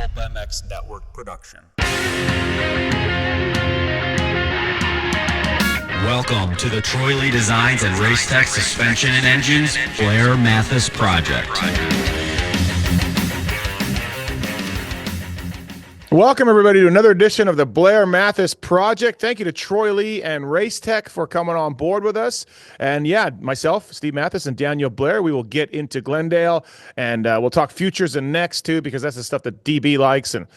Pulp MX Network production. Welcome to the Troy Lee Designs and Racetech Suspension and Engines Blair Matthes Project. Welcome, everybody, to another edition of the Blair Matthes Project. Thank you to Troy Lee and Racetech for coming on board with us. And yeah, myself, Steve Matthes, and Daniel Blair, we will get into Glendale, and we'll talk futures and next, too, because that's the stuff that DB likes, and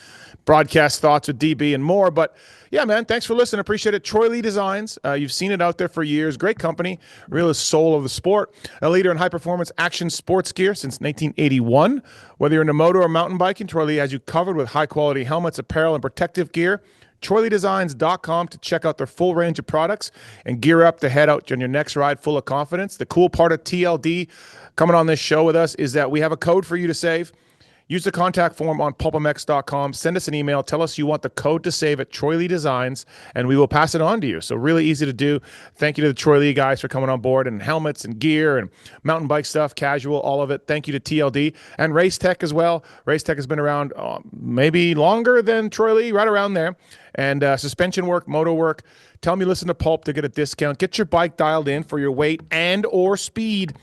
broadcast thoughts with DB and more. But yeah, man, thanks for listening. Appreciate it. Troy Lee Designs. You've seen it out there for years. Great company. Real soul of the sport. A leader in high-performance action sports gear since 1981. Whether you're into moto or mountain biking, Troy Lee has you covered with high-quality helmets, apparel, and protective gear. TroyLeeDesigns.com to check out their full range of products and gear up to head out on your next ride full of confidence. The cool part of TLD coming on this show with us is that we have a code for you to save. Use the contact form on pulpmx.com. Send us an email. Tell us you want the code to save at Troy Lee Designs, and we will pass it on to you. So really easy to do. Thank you to the Troy Lee guys for coming on board, and helmets and gear and mountain bike stuff, casual, all of it. Thank you to TLD and Racetech as well. Racetech has been around maybe longer than Troy Lee, right around there. And suspension work, moto work. Tell them you listen to Pulp to get a discount. Get your bike dialed in for your weight and or speed.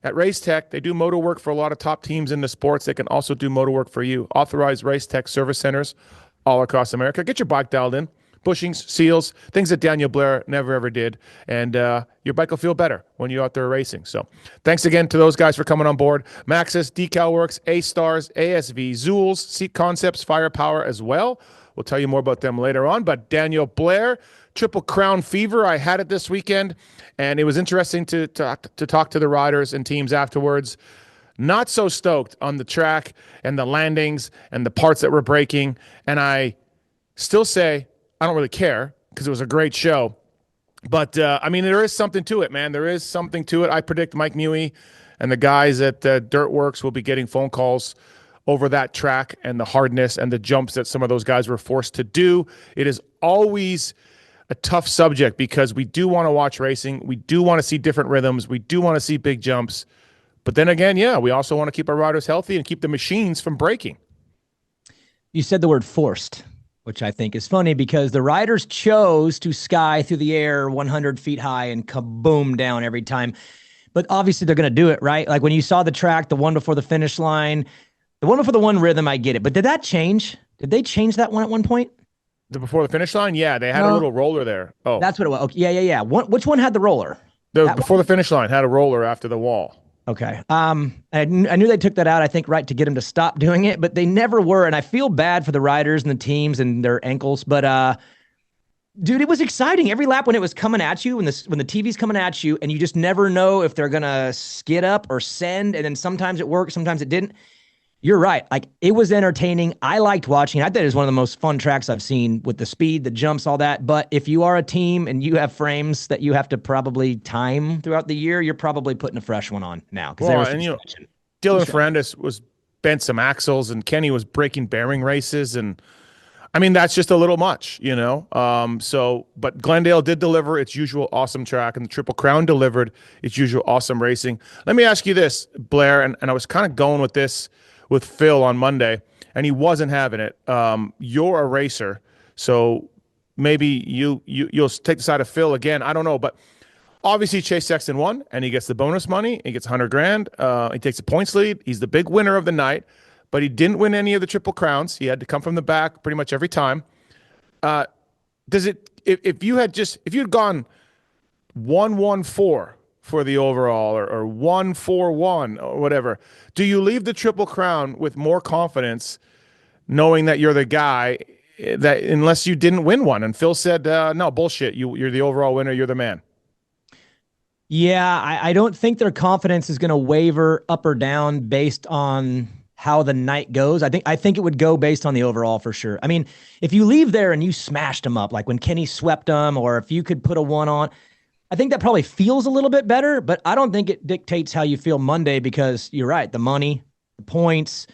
At Racetech, they do motor work for a lot of top teams in the sports. They can also do motor work for you. Authorized Racetech service centers all across America. Get your bike dialed in. Bushings, seals, things that Daniel Blair never, ever did. And your bike will feel better when you're out there racing. So thanks again to those guys for coming on board. Maxxis, Decal Works, A-Stars, ASV, Zools, Seat Concepts, Firepower as well. We'll tell you more about them later on. But Daniel Blair, Triple Crown Fever, I had it this weekend, and it was interesting to talk to the riders and teams afterwards. Not so stoked on the track and the landings and the parts that were breaking. And I still say I don't really care because it was a great show. But, I mean, there is something to it, man. There is something to it. I predict Mike Mewey and the guys at Dirtworks will be getting phone calls over that track and the hardness and the jumps that some of those guys were forced to do. It is always a tough subject because we do want to watch racing. We do want to see different rhythms. We do want to see big jumps. But then again, yeah, we also want to keep our riders healthy and keep the machines from breaking. You said the word forced, which I think is funny because the riders chose to sky through the air 100 feet high and kaboom down every time. But obviously they're going to do it, right? Like when you saw the track, the one before the finish line, the one before the one rhythm, I get it. But did that change? Did they change that one at one point? Before the finish line? Yeah, they had a little roller there. Oh, that's what it was. Okay, yeah. Which one had the roller? Before the finish line had a roller after the wall. Okay. I knew they took that out, I think, right, to get them to stop doing it, but they never were. And I feel bad for the riders and the teams and their ankles. But, dude, it was exciting. Every lap when it was coming at you, when the TV's coming at you, and you just never know if they're going to skid up or send. And then sometimes it worked, sometimes it didn't. You're right. Like, it was entertaining. I liked watching. I thought it was one of the most fun tracks I've seen with the speed, the jumps, all that. But if you are a team and you have frames that you have to probably time throughout the year, you're probably putting a fresh one on now. Well, and Dylan Ferrandis was bent some axles, and Kenny was breaking bearing races, and I mean that's just a little much, you know. But Glendale did deliver its usual awesome track, and the Triple Crown delivered its usual awesome racing. Let me ask you this, Blair, and I was kind of going with this with Phil on Monday, and he wasn't having it. You're a racer, so maybe you'll take the side of Phil again. I don't know, but obviously Chase Sexton won, and he gets the bonus money. He gets $100,000. He takes the points lead. He's the big winner of the night, but he didn't win any of the Triple Crowns. He had to come from the back pretty much every time. If you had gone 1-1-4 for the overall or 1-4-1 or whatever, do you leave the Triple Crown with more confidence knowing that you're the guy that unless you didn't win one? And Phil said, no, bullshit. You're the overall winner. You're the man. Yeah, I don't think their confidence is going to waver up or down based on how the night goes. I think it would go based on the overall for sure. I mean, if you leave there and you smashed them up, like when Kenny swept them, or if you could put a one on, I think that probably feels a little bit better, but I don't think it dictates how you feel Monday because you're right. The money, the points,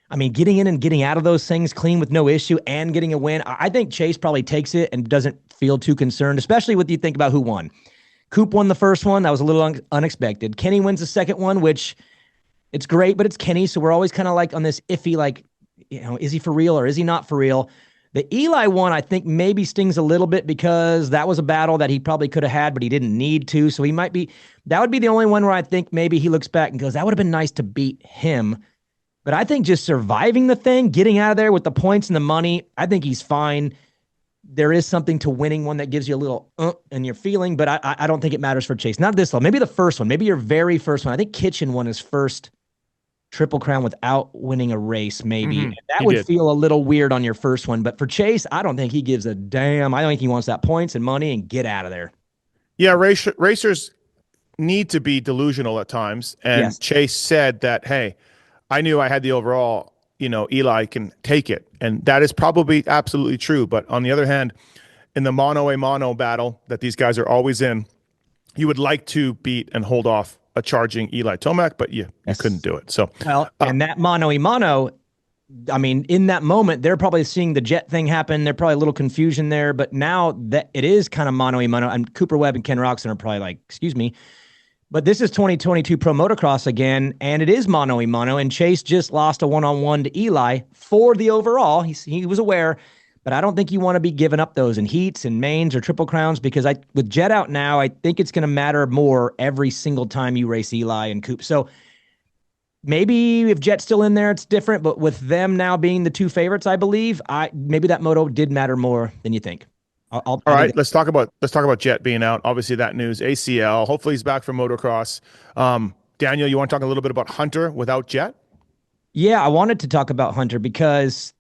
I mean, getting in and getting out of those things clean with no issue and getting a win. I think Chase probably takes it and doesn't feel too concerned, especially when you think about who won. Coop won the first one. That was a little unexpected. Kenny wins the second one, which it's great, but it's Kenny. So we're always kind of like on this iffy, like, Is he for real or is he not for real? The Eli one, I think maybe stings a little bit because that was a battle that he probably could have had, but he didn't need to. So that would be the only one where I think maybe he looks back and goes, that would have been nice to beat him. But I think just surviving the thing, getting out of there with the points and the money, I think he's fine. There is something to winning one that gives you a little in your feeling, but I don't think it matters for Chase. Not this one. Maybe the first one. Maybe your very first one. I think Kitchen won his first Triple Crown without winning a race, maybe. Mm-hmm. That would feel a little weird on your first one. But for Chase, I don't think he gives a damn. I think he wants that points and money and get out of there. Yeah, racers need to be delusional at times. And Yes. Chase said that, hey, I knew I had the overall, Eli can take it. And that is probably absolutely true. But on the other hand, in the mono-a-mono battle that these guys are always in, you would like to beat and hold off a charging Eli Tomac, but you couldn't do it. So, and that mono-a-mono, I mean, in that moment, they're probably seeing the Jett thing happen. There's probably a little confusion there, but now that it is kind of mono-a-mono, and Cooper Webb and Ken Roxon are probably like, excuse me, but this is 2022 Pro Motocross again, and it is mono-a-mono, and Chase just lost a one-on-one to Eli for the overall. He was aware, but I don't think you want to be giving up those in heats and mains or triple crowns because with Jett out now, I think it's going to matter more every single time you race Eli and Coop. So maybe if Jett's still in there, it's different, but with them now being the two favorites, I believe, maybe that moto did matter more than you think. All right, let's talk about Jett being out. Obviously, that news, ACL. Hopefully, he's back from motocross. Daniel, you want to talk a little bit about Hunter without Jett? Yeah, I wanted to talk about Hunter because,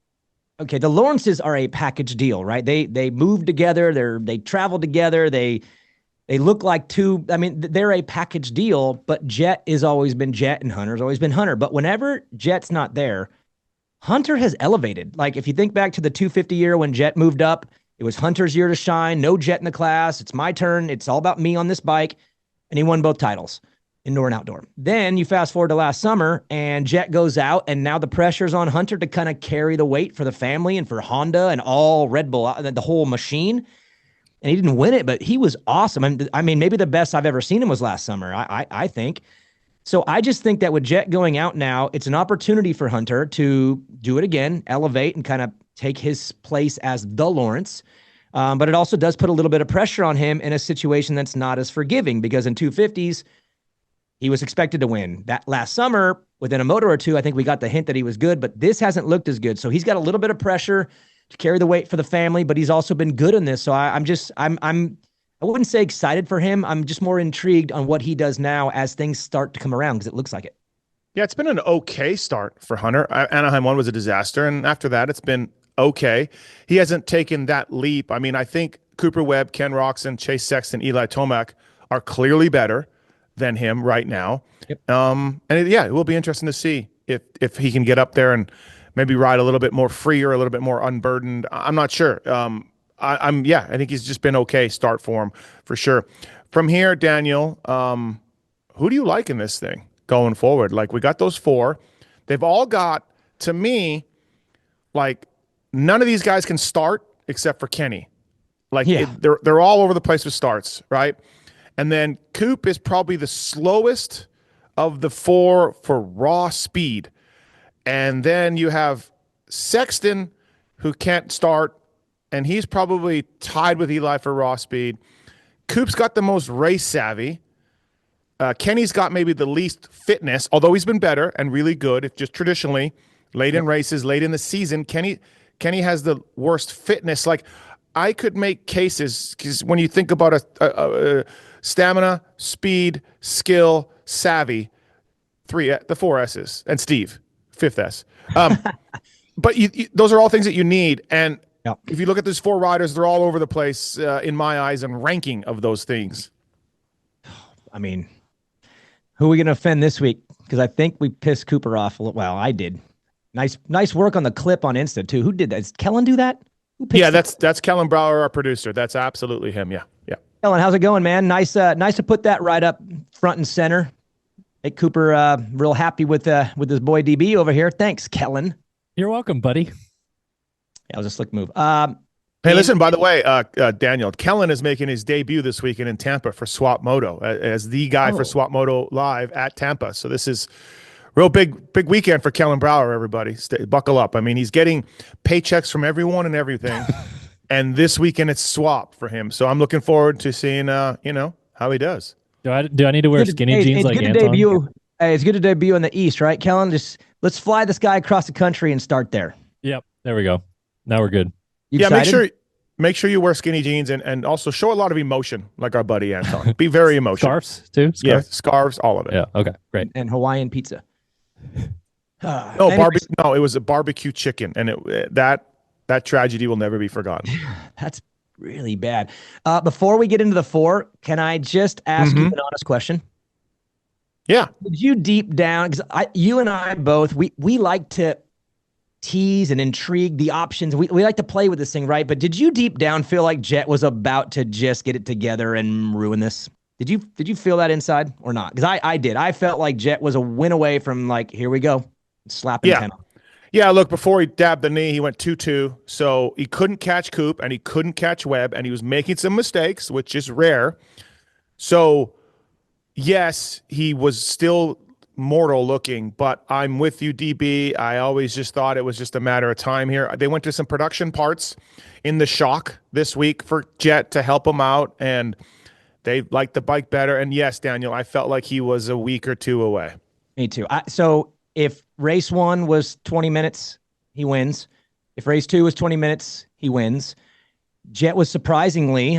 okay, the Lawrences are a package deal, right? They move together. They travel together. They look like two. I mean, they're a package deal. But Jett has always been Jett, and Hunter's always been Hunter. But whenever Jett's not there, Hunter has elevated. Like if you think back to the 250 year when Jett moved up. It was Hunter's year to shine. No Jett in the class. It's my turn. It's all about me on this bike. And he won both titles, indoor and outdoor. Then you fast forward to last summer and Jett goes out and now the pressure's on Hunter to kind of carry the weight for the family and for Honda and all Red Bull, the whole machine. And he didn't win it, but he was awesome. I mean, maybe the best I've ever seen him was last summer, I think. So I just think that with Jett going out now, it's an opportunity for Hunter to do it again, elevate and kind of take his place as the Lawrence. But it also does put a little bit of pressure on him in a situation that's not as forgiving because in 250s, he was expected to win. That last summer, within a moto or two, I think we got the hint that he was good, but this hasn't looked as good. So he's got a little bit of pressure to carry the weight for the family, but he's also been good in this. So I wouldn't say excited for him. I'm just more intrigued on what he does now as things start to come around because it looks like it. Yeah, it's been an okay start for Hunter. Anaheim 1 was a disaster, and after that, it's been okay. He hasn't taken that leap. I mean, I think Cooper Webb, Ken Roxon, Chase Sexton, Eli Tomac are clearly better than him right now. Yep. It will be interesting to see if he can get up there and maybe ride a little bit more free or a little bit more unburdened. I'm not sure. I think he's just been okay start for him for sure. From here, Daniel, who do you like in this thing going forward? Like we got those four. They've all got, to me, like none of these guys can start except for Kenny. Like they're all over the place with starts, right? And then Coop is probably the slowest of the four for raw speed. And then you have Sexton, who can't start, and he's probably tied with Eli for raw speed. Coop's got the most race savvy. Kenny's got maybe the least fitness, although he's been better and really good. It's just traditionally late in races, late in the season. Kenny has the worst fitness. Like I could make cases because when you think about a stamina, speed, skill, savvy, the four S's, and Steve, fifth S. But those are all things that you need. And if you look at those four riders, they're all over the place in my eyes and ranking of those things. I mean, who are we going to offend this week? Because I think we pissed Cooper off. Well, I did. Nice work on the clip on Insta too. Who did that? Did Kellen do that? Yeah, that's Kellen Brower, our producer. That's absolutely him. Yeah. Kellen, how's it going, man? Nice to put that right up front and center. Make Cooper real happy with his boy DB over here. Thanks, Kellen. You're welcome, buddy. Yeah, it was a slick move. Hey, listen, by the way, Daniel, Kellen is making his debut this weekend in Tampa for Swap Moto as the guy for Swap Moto Live at Tampa. So this is Real big weekend for Kellen Brower, everybody. Buckle up. I mean, he's getting paychecks from everyone and everything. And this weekend it's swap for him. So I'm looking forward to seeing how he does. Do I need to wear skinny jeans like good Anton? To debut. Hey, it's good to debut in the East, right, Kellen? Just let's fly this guy across the country and start there. Yep. There we go. Now we're good. Make sure you wear skinny jeans and also show a lot of emotion, like our buddy Anton. Be very emotional. Scarves too? Yeah, scarves, all of it. Yeah. Okay. Great. And Hawaiian pizza. It was a barbecue chicken, and that tragedy will never be forgotten. That's really bad. Before we get into the 4, can I just ask you an honest question? Yeah. Did you deep down, because you and I both, we like to tease and intrigue the options. We like to play with this thing, right? But did you deep down feel like Jett was about to just get it together and ruin this? Did you feel that inside or not? Because I did. I felt like Jett was a win away from like, here we go, slapping 10. Yeah, look, before he dabbed the knee, he went 2-2. So he couldn't catch Coop and he couldn't catch Webb, and he was making some mistakes, which is rare. So yes, he was still mortal looking, but I'm with you, DB. I always just thought it was just a matter of time here. They went to some production parts in the shock this week for Jett to help him out, and they liked the bike better. And yes, Daniel, I felt like he was a week or two away. Me too. So if race 1 was 20 minutes, he wins. If race 2 was 20 minutes, he wins. Jett was surprisingly,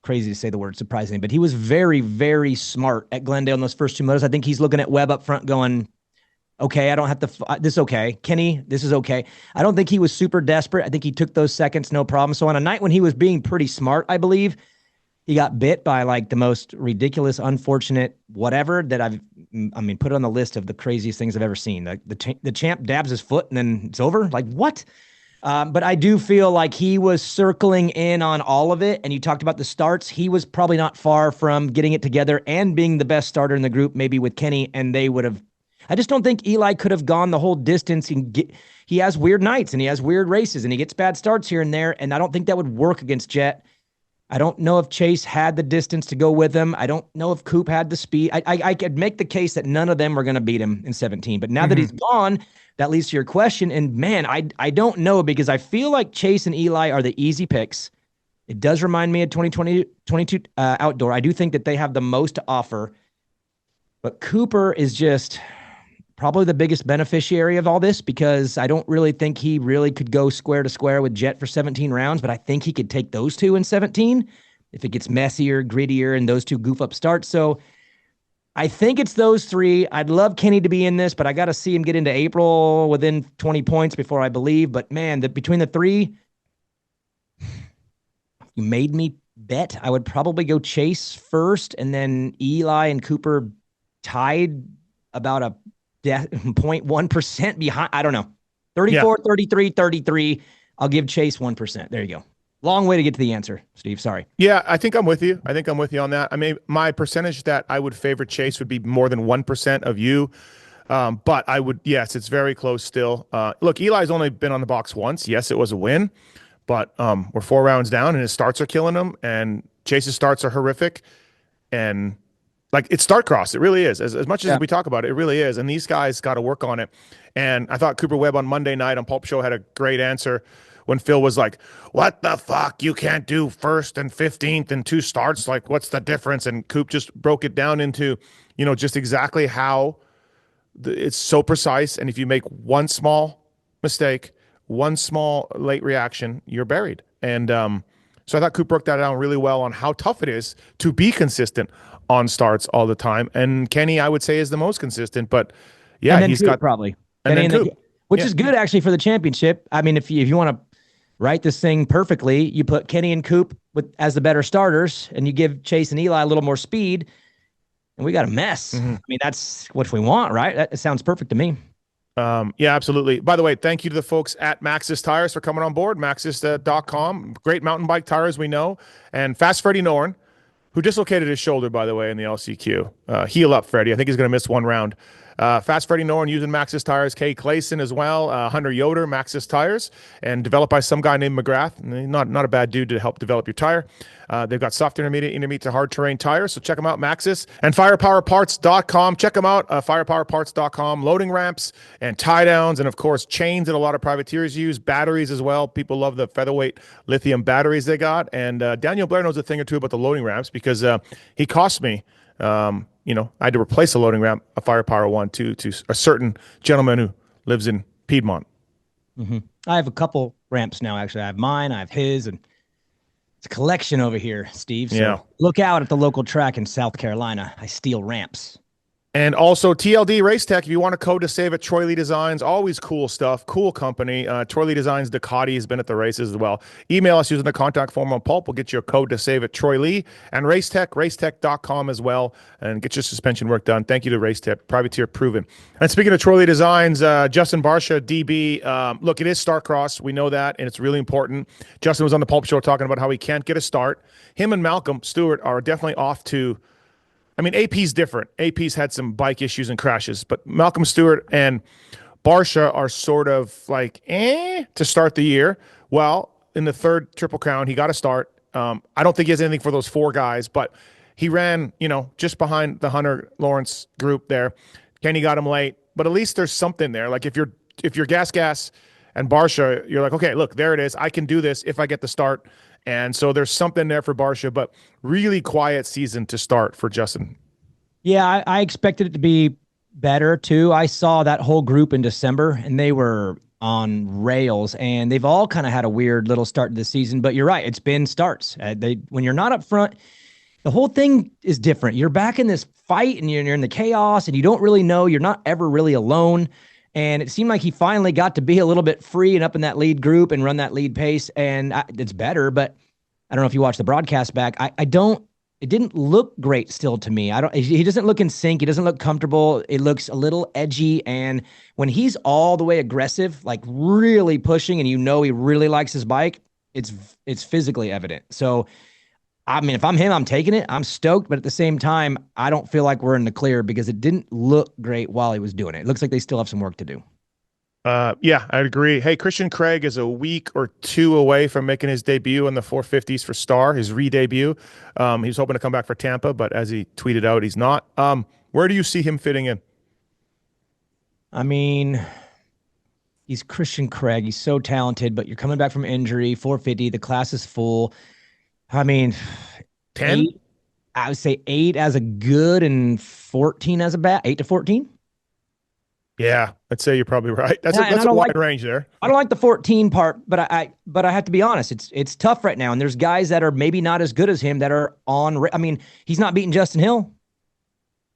crazy to say the word surprisingly, but he was very, very smart at Glendale in those first 2 motos. I think he's looking at Webb up front going, okay, I don't have to, this is okay. Kenny, this is okay. I don't think he was super desperate. I think he took those seconds, no problem. So on a night when he was being pretty smart, I believe, he got bit by like the most ridiculous, unfortunate whatever that put it on the list of the craziest things I've ever seen. The champ dabs his foot and then it's over. Like what? But I do feel like he was circling in on all of it. And you talked about the starts. He was probably not far from getting it together and being the best starter in the group, maybe with Kenny. And they would have, I just don't think Eli could have gone the whole distance. He has weird nights and he has weird races and he gets bad starts here and there. And I don't think that would work against Jett. I don't know if Chase had the distance to go with him. I don't know if Coop had the speed. I could make the case that none of them were going to beat him in 17. But now that he's gone, that leads to your question. And man, I don't know, because I feel like Chase and Eli are the easy picks. It does remind me of 2022 outdoor. I do think that they have the most to offer. But Cooper is just probably the biggest beneficiary of all this, because I don't really think he really could go square to square with Jett for 17 rounds, but I think he could take those two in 17 if it gets messier, grittier, and those two goof up starts. So I think it's those 3. I'd love Kenny to be in this, but I got to see him get into April within 20 points before I believe. But man, between the 3, you made me bet. I would probably go Chase first, and then Eli and Cooper tied about a 0.1% behind. I don't know. 34, 33, 33. I'll give Chase 1%. There you go. Long way to get to the answer, Steve. Sorry. Yeah, I think I'm with you. On that. I mean, my percentage that I would favor Chase would be more than 1% of you. But I would, yes, it's very close still. Look, Eli's only been on the box once. Yes, it was a win, but we're 4 rounds down and his starts are killing him, and Chase's starts are horrific. And like, it's start cross. It really is. As much as we talk about it, it really is. And these guys got to work on it. And I thought Cooper Webb on Monday night on Pulp Show had a great answer when Phil was like, what the fuck? You can't do 1st and 15th and 2 starts. Like, what's the difference? And Coop just broke it down into, just exactly how it's so precise. And if you make one small mistake, one small late reaction, you're buried. And so I thought Coop broke that down really well on how tough it is to be consistent on starts all the time. And Kenny, I would say, is the most consistent, but yeah, he's got probably, and then Coop. Which is good actually for the championship. I mean, if you want to write this thing perfectly, you put Kenny and Coop as the better starters, and you give Chase and Eli a little more speed, and we got a mess. I mean, that's what we want, right? That sounds perfect to me. Yeah, absolutely. By the way, thank you to the folks at Maxxis Tires for coming on board. Maxxis.com. Great mountain bike tires, we know. And Fast Freddie Norn, who dislocated his shoulder, by the way, in the LCQ. Heal up, Freddie. I think he's going to miss 1 round. Fast Freddie Noren using Maxxis tires. Kay Clayson as well. Hunter Yoder, Maxxis tires, and developed by some guy named McGrath. Not a bad dude to help develop your tire. They've got soft intermediate to hard terrain tires, so check them out, Maxxis. And firepowerparts.com. Check them out, firepowerparts.com. Loading ramps and tie downs, and of course chains that a lot of privateers use. Batteries as well. People love the featherweight lithium batteries they got. And Daniel Blair knows a thing or two about the loading ramps because he cost me. I had to replace a loading ramp, a Firepower one, to a certain gentleman who lives in Piedmont. Mm-hmm. I have a couple ramps now. Actually, I have mine. I have his, and it's a collection over here, Steve. So look out at the local track in South Carolina. I steal ramps. And also TLD Race Tech, if you want a code to save at Troy Lee Designs, always cool stuff, cool company. Troy Lee Designs Ducati has been at the races as well. Email us using the contact form on Pulp. We'll get you a code to save at Troy Lee. And Race Tech, racetech.com as well, and get your suspension work done. Thank you to Race Tech, privateer proven. And speaking of Troy Lee Designs, Justin Barcia, DB, look, it is Starcross. We know that, and it's really important. Justin was on the Pulp Show talking about how he can't get a start. Him and Malcolm Stewart are definitely off to... AP's different. AP's had some bike issues and crashes, but Malcolm Stewart and Barcia are sort of like, to start the year. Well, in the third Triple Crown, he got a start. I don't think he has anything for those four guys, but he ran, just behind the Hunter Lawrence group there. Kenny got him late, but at least there's something there. Like if you're Gas and Barcia, you're like, okay, look, there it is. I can do this if I get the start. And so there's something there for Barcia, but really quiet season to start for Justin. Yeah, I expected it to be better too. I saw that whole group in December, and they were on rails, and they've all kind of had a weird little start to the season. But you're right, it's been starts. When you're not up front, the whole thing is different. You're back in this fight, and you're in the chaos, and you don't really know. You're not ever really alone. And it seemed like he finally got to be a little bit free and up in that lead group and run that lead pace. And it's better, but I don't know if you watched the broadcast back. It didn't look great still to me. He doesn't look in sync. He doesn't look comfortable. It looks a little edgy. And when he's all the way aggressive, like really pushing, and he really likes his bike, it's physically evident. So, if I'm him, I'm taking it. I'm stoked, but at the same time, I don't feel like we're in the clear because it didn't look great while he was doing it. It looks like they still have some work to do. Yeah, I'd agree. Hey, Christian Craig is a week or two away from making his debut in the 450s for Star, his re-debut. He was hoping to come back for Tampa, but as he tweeted out, he's not. Where do you see him fitting in? He's Christian Craig. He's so talented, but you're coming back from injury, 450, the class is full. 10? I would say 8 as a good and 14 as a bad. 8 to 14? Yeah, I'd say you're probably right. That's a wide range there. I don't like the 14 part, but I have to be honest. It's tough right now, and there's guys that are maybe not as good as him that are on. He's not beating Justin Hill,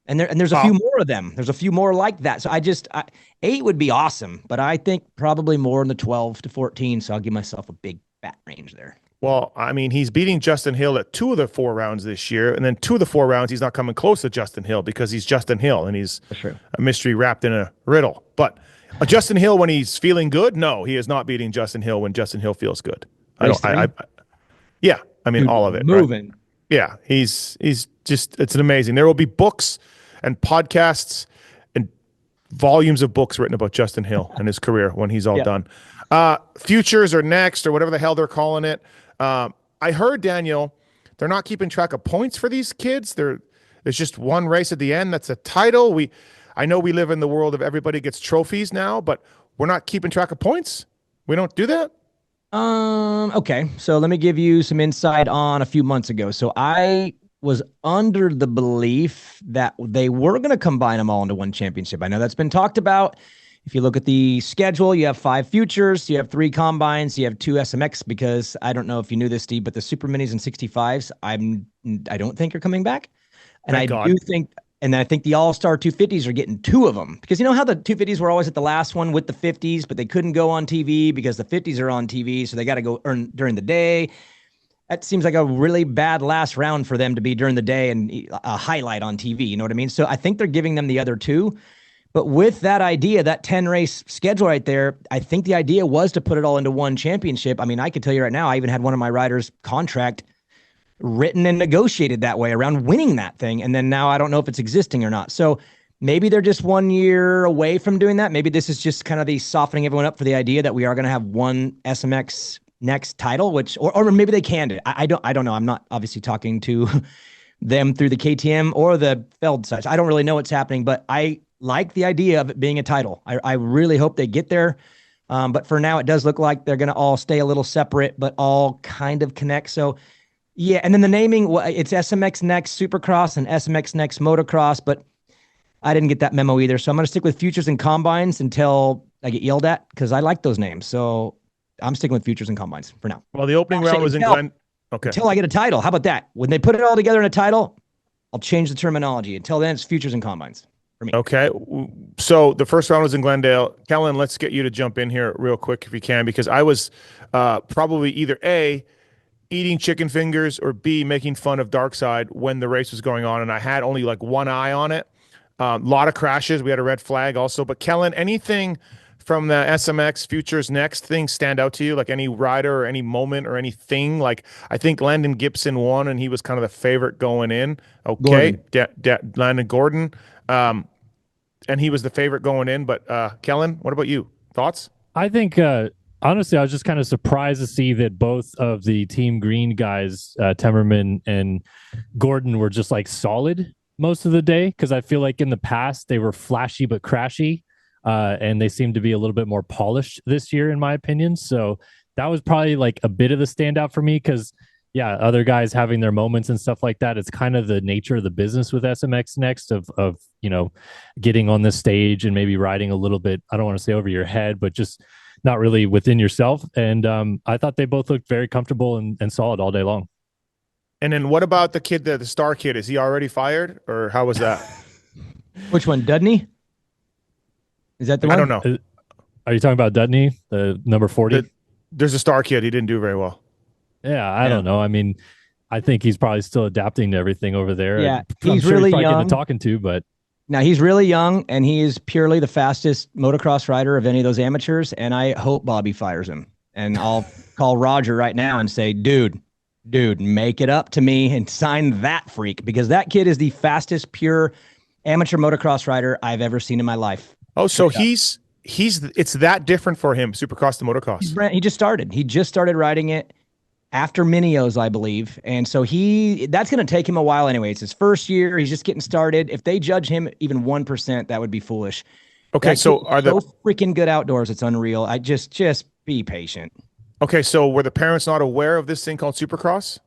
and there's a few more of them. There's a few more like that. So 8 would be awesome, but I think probably more in the 12 to 14. So I'll give myself a big fat range there. Well, he's beating Justin Hill at 2 of the 4 rounds this year, and then 2 of the 4 rounds he's not coming close to Justin Hill because he's Justin Hill, and he's a mystery wrapped in a riddle. But Justin Hill, when he's feeling good, no, he is not beating Justin Hill when Justin Hill feels good. All of it. Moving. Right? Yeah, he's just, it's amazing. There will be books and podcasts and volumes of books written about Justin Hill and his career when he's all done. Futures or next or whatever the hell they're calling it. I heard, Daniel, they're not keeping track of points for these kids. There's just one race at the end that's a title. I know we live in the world of everybody gets trophies now, but we're not keeping track of points. We don't do that. Okay, so let me give you some insight on a few months ago. So I was under the belief that they were going to combine them all into one championship. I know that's been talked about. If you look at the schedule, you have 5 futures, you have 3 combines, you have 2 SMX, because I don't know if you knew this, Steve, but the Super Minis and 65s, I don't think are coming back. And I think the All-Star 250s are getting 2 of them. Because you know how the 250s were always at the last one with the 50s, but they couldn't go on TV because the 50s are on TV, so they got to go earn during the day. That seems like a really bad last round for them to be during the day and a highlight on TV, you know what I mean? So I think they're giving them the other 2. But with that idea, that 10-race schedule right there, I think the idea was to put it all into one championship. I could tell you right now, I even had one of my riders' contract written and negotiated that way around winning that thing. And then now I don't know if it's existing or not. So maybe they're just 1 year away from doing that. Maybe this is just kind of the softening everyone up for the idea that we are going to have one SMX Next title, which, or maybe they can do it. I don't know. I'm not obviously talking to them through the KTM or the Feld side. I don't really know what's happening, but I like the idea of it being a title. I really hope they get there. But for now, it does look like they're going to all stay a little separate, but all kind of connect. So, yeah. And then the naming, well, it's SMX Next Supercross and SMX Next Motocross, but I didn't get that memo either. So I'm going to stick with Futures and Combines until I get yelled at because I like those names. So I'm sticking with Futures and Combines for now. Well, the opening round was in Glen. Okay. Until I get a title. How about that? When they put it all together in a title, I'll change the terminology. Until then, it's Futures and Combines for me. Okay. So the first round was in Glendale. Kellen, let's get you to jump in here real quick if you can, because I was probably either A, eating chicken fingers, or B, making fun of Darkside when the race was going on, and I had only like one eye on it. A lot of crashes. We had a red flag also. But Kellen, anything from the SMX Futures Next thing stand out to you? Like any rider or any moment or anything? Like I think Landon Gibson won and he was kind of the favorite going in. Okay. Landon Gordon. And he was the favorite going in. But Kellen, what about you? Thoughts? I think, honestly, I was just kind of surprised to see that both of the Team Green guys, Temmerman and Gordon, were just like solid most of the day. Because I feel like in the past they were flashy but crashy. And they seem to be a little bit more polished this year, in my opinion. So that was probably like a bit of the standout for me because, yeah, other guys having their moments and stuff like that. It's kind of the nature of the business with SMX Next of getting on this stage and maybe riding a little bit, I don't want to say over your head, but just not really within yourself. And I thought they both looked very comfortable and solid all day long. And then what about the kid, the star kid? Is he already fired or how was that? Which one? Dudney? Is that the one? I don't know. Are you talking about Dudney, the number 40? There's a star kid. He didn't do very well. Yeah, I don't know. I mean, I think he's probably still adapting to everything over there. Yeah, he's really young. young. Getting to talking to, but now he's really young, and he is purely the fastest motocross rider of any of those amateurs. And I hope Bobby fires him. And I'll call Roger right now and say, dude, make it up to me and sign that freak, because that kid is the fastest pure amateur motocross rider I've ever seen in my life. Oh, so it's that different for him, Supercross to motocross. He just started riding it after Minios, I believe. And so that's going to take him a while anyway. It's his first year. He's just getting started. If they judge him even 1%, that would be foolish. Okay, so are so freaking good outdoors. It's unreal. I just be patient. Okay, so were the parents not aware of this thing called Supercross?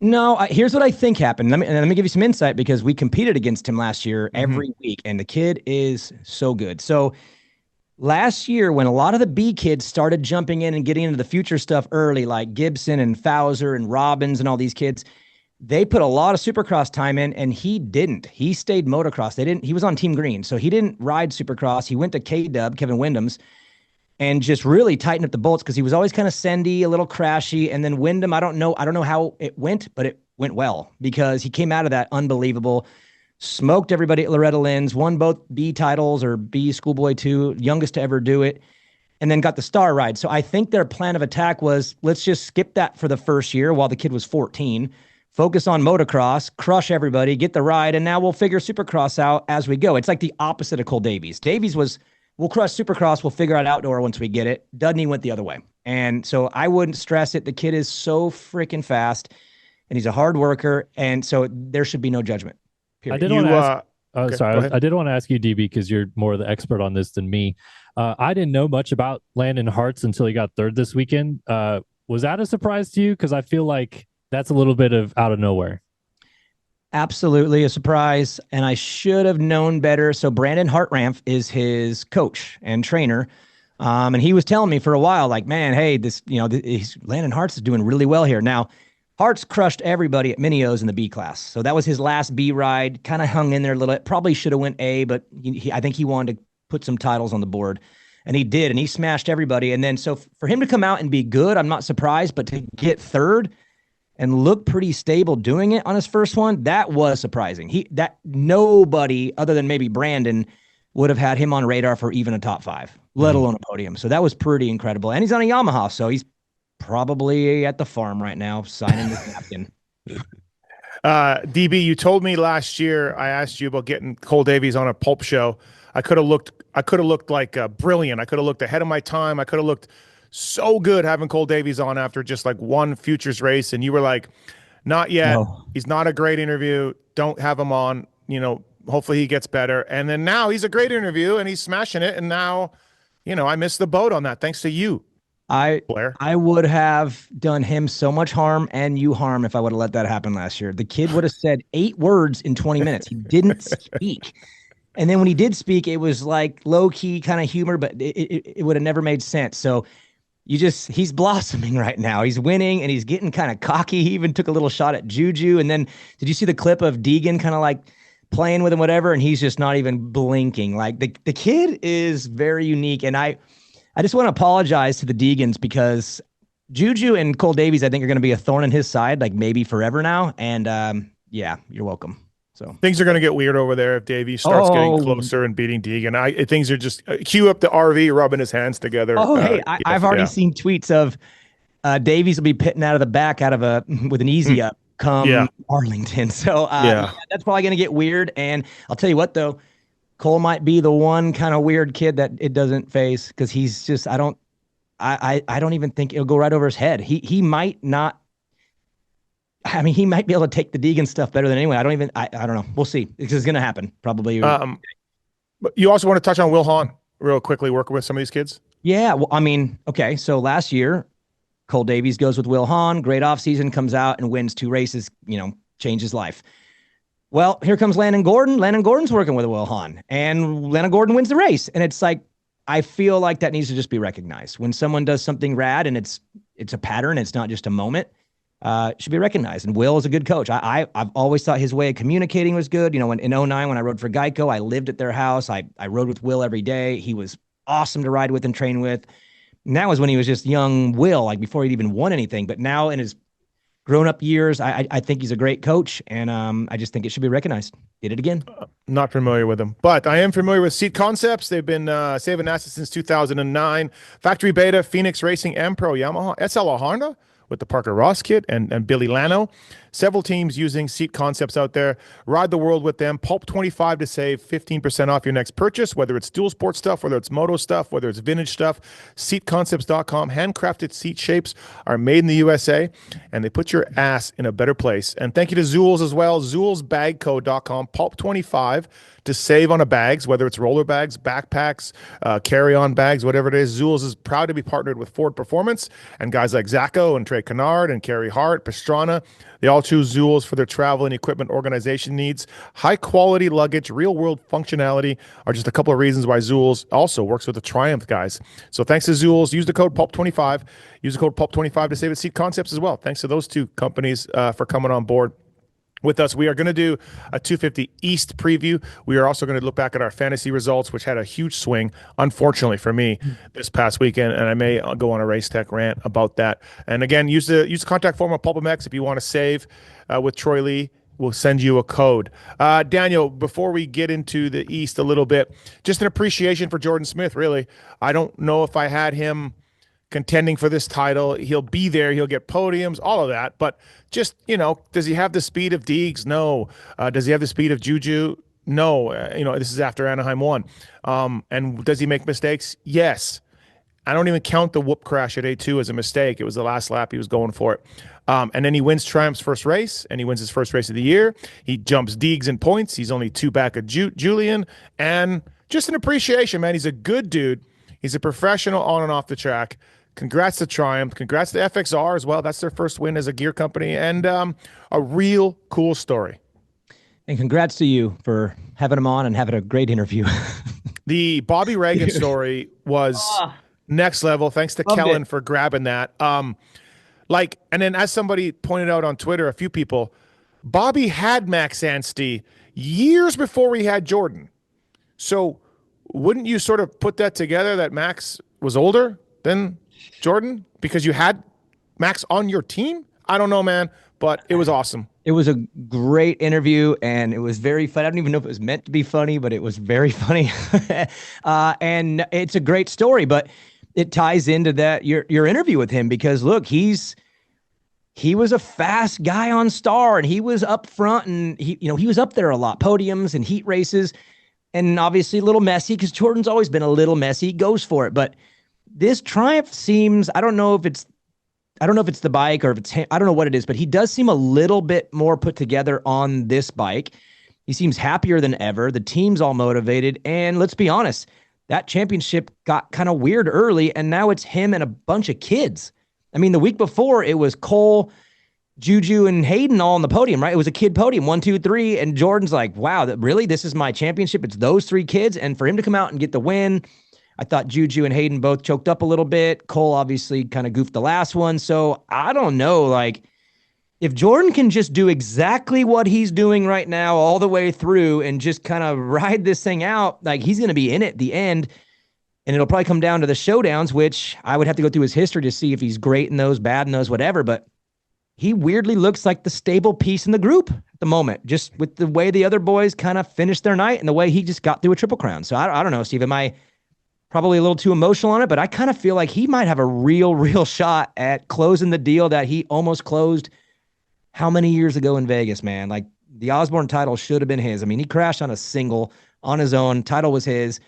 No, here's what I think happened. Let me give you some insight, because we competed against him last year every week, and the kid is so good. So last year, when a lot of the B kids started jumping in and getting into the future stuff early, like Gibson and Fowler and Robbins and all these kids, they put a lot of Supercross time in, and he didn't. He stayed motocross. He was on Team Green, so he didn't ride Supercross. He went to K-Dub, Kevin Windham's, and just really tightened up the bolts, because he was always kind of sendy, a little crashy. And then Windham, I don't know how it went, but it went well, because he came out of that unbelievable, smoked everybody at Loretta Lynn's, won both B titles, or B Schoolboy 2, youngest to ever do it, and then got the star ride. So I think their plan of attack was, let's just skip that for the first year while the kid was 14, focus on motocross, crush everybody, get the ride, and now we'll figure Supercross out as we go. It's like the opposite of Cole Davies. Davies was, we'll crush Supercross, we'll figure out outdoor once we get it. Dudney went the other way. And so I wouldn't stress it. The kid is so freaking fast, and he's a hard worker, and so there should be no judgment. Period. I did want to ask you, DB, because you're more the expert on this than me. I didn't know much about Landon Hartz until he got third this weekend. Was that a surprise to you? Because I feel like that's a little bit of out of nowhere. Absolutely a surprise, and I should have known better. So Brandon Hartranft is his coach and trainer, and he was telling me for a while, like, man, hey, Landon Hartz is doing really well here. Now, Hartz crushed everybody at Minios in the B class, so that was his last B ride. Kind of hung in there a little bit. Probably should have went A, but I think he wanted to put some titles on the board, and he did, and he smashed everybody. And then so for him to come out and be good, I'm not surprised, but to get third and look pretty stable doing it on his first one, that was surprising. That nobody other than maybe Brandon would have had him on radar for even a top 5, let alone a podium. So that was pretty incredible. And he's on a Yamaha, so he's probably at the farm right now signing the captain. DB, you told me last year, I asked you about getting Cole Davies on a pulp show. I could have looked like brilliant. I could have looked ahead of my time. I could have looked so good having Cole Davies on after just like one futures race. And you were like, not yet. No. He's not a great interview. Don't have him on. Hopefully he gets better. And then now he's a great interview and he's smashing it. And now, I missed the boat on that. Thanks to you, Blair. I would have done him so much harm and you harm if I would have let that happen last year. The kid would have said 8 words in 20 minutes. He didn't speak. And then when he did speak, it was like low key kind of humor, but it would have never made sense. So he's blossoming right now. He's winning and he's getting kind of cocky. He even took a little shot at Juju. And then did you see the clip of Deegan kind of like playing with him, whatever? And he's just not even blinking. Like the kid is very unique. And I just want to apologize to the Deegans because Juju and Cole Davies, I think, are going to be a thorn in his side, like maybe forever now. And yeah, you're welcome. So things are going to get weird over there if Davies starts getting closer and beating Deegan. Things are just cue up the RV rubbing his hands together. Hey, I've already seen tweets of Davies will be pitting out of the back with an easy up come Arlington. So that's probably going to get weird. And I'll tell you what, though, Cole might be the one kind of weird kid that it doesn't face because he's just I don't even think it'll go right over his head. He might not. I mean, he might be able to take the Deegan stuff better than anyone. I don't know. We'll see. It's going to happen probably. But you also want to touch on Will Hahn real quickly, working with some of these kids? Yeah. Well, I mean, okay. So last year, Cole Davies goes with Will Hahn. Great offseason, comes out and wins 2 races, changed his life. Well, here comes Landon Gordon. Landon Gordon's working with Will Hahn, and Landon Gordon wins the race. And it's like, I feel like that needs to just be recognized. When someone does something rad and it's a pattern, it's not just a moment. Should be recognized. And Will is a good coach. I've always thought his way of communicating was good. When in 2009, when I rode for Geico, I lived at their house. I rode with Will every day. He was awesome to ride with and train with. And that was when he was just young Will, like before he'd even won anything. But now in his grown-up years, I think he's a great coach. And I just think it should be recognized. Did it again. Not familiar with them, but I am familiar with Seat Concepts. They've been saving assets since 2009. Factory Beta, Phoenix Racing, M Pro, Yamaha, SL Honda, with the Parker Ross kit and Billy Lano. Several teams using Seat Concepts out there. Ride the world with them. Pulp 25 to save 15% off your next purchase, whether it's dual sport stuff, whether it's moto stuff, whether it's vintage stuff. Seatconcepts.com. Handcrafted seat shapes are made in the USA, and they put your ass in a better place. And thank you to Zools as well. ZoolsBagCo.com. Pulp 25 to save on a bags, whether it's roller bags, backpacks, carry-on bags, whatever it is. Zools is proud to be partnered with Ford Performance and guys like Zacho and Trey Kennard and Kerry Hart, Pastrana. They all choose Zools for their travel and equipment organization needs. High-quality luggage, real-world functionality are just a couple of reasons why Zools also works with the Triumph guys. So thanks to Zools. Use the code PULP25. Use the code PULP25 to save at Seat Concepts as well. Thanks to those two companies for coming on board with us. We are going to do a 250 East preview. We are also going to look back at our fantasy results, which had a huge swing, unfortunately for me, this past weekend, and I may go on a Race Tech rant about that. And again, use the contact form of PulpMX if you want to save with Troy Lee. We'll send you a code. Daniel, before we get into the East a little bit, just an appreciation for Jordon Smith, really. I don't know if I had him contending for this title. He'll be there. He'll get podiums, all of that. But just, does he have the speed of Deegs? No. Does he have the speed of Juju? No. This is after Anaheim won. And does he make mistakes? Yes. I don't even count the whoop crash at A2 as a mistake. It was the last lap. He was going for it. And then he wins Triumph's first race, and he wins his first race of the year. He jumps Deegs in points. He's only 2 back of Julian. And just an appreciation, man. He's a good dude. He's a professional on and off the track. Congrats to Triumph. Congrats to FXR as well. That's their first win as a gear company, and a real cool story. And congrats to you for having him on and having a great interview. The Bobby Reagan story was next level. Thanks to Kellen for grabbing that. And then as somebody pointed out on Twitter, a few people, Bobby had Max Anstey years before he had Jordon. So wouldn't you sort of put that together that Max was older than Jordon because you had Max on your team? I don't know, man, but it was awesome. It was a great interview, and it was very fun. I don't even know if it was meant to be funny, but it was very funny. And it's a great story, but it ties into that your interview with him because look, he's he was a fast guy on Star, and he was up front, and he was up there a lot, podiums and heat races, and obviously a little messy because Jordon's always been a little messy. He goes for it, but this Triumph seems, I don't know if it's the bike or if it's him, I don't know what it is, but he does seem a little bit more put together on this bike. He seems happier than ever. The team's all motivated, and let's be honest, that championship got kind of weird early, and now it's him and a bunch of kids. I mean, the week before, it was Cole, Juju, and Hayden all on the podium, right? It was a kid podium, 1, 2, 3, and Jordan's like, wow, really? This is my championship? It's those 3 kids? And for him to come out and get the win, I thought Juju and Hayden both choked up a little bit. Cole obviously kind of goofed the last one. So I don't know, like, if Jordon can just do exactly what he's doing right now all the way through and just kind of ride this thing out, like, he's going to be in it at the end. And it'll probably come down to the showdowns, which I would have to go through his history to see if he's great in those, bad in those, whatever. But he weirdly looks like the stable piece in the group at the moment, just with the way the other boys kind of finished their night and the way he just got through a Triple Crown. So I don't know, Steve, am I probably a little too emotional on it? But I kind of feel like he might have a real shot at closing the deal that he almost closed how many years ago in Vegas, man? Like, the Osborne title should have been his. I mean, he crashed on a single on his own. Title was his.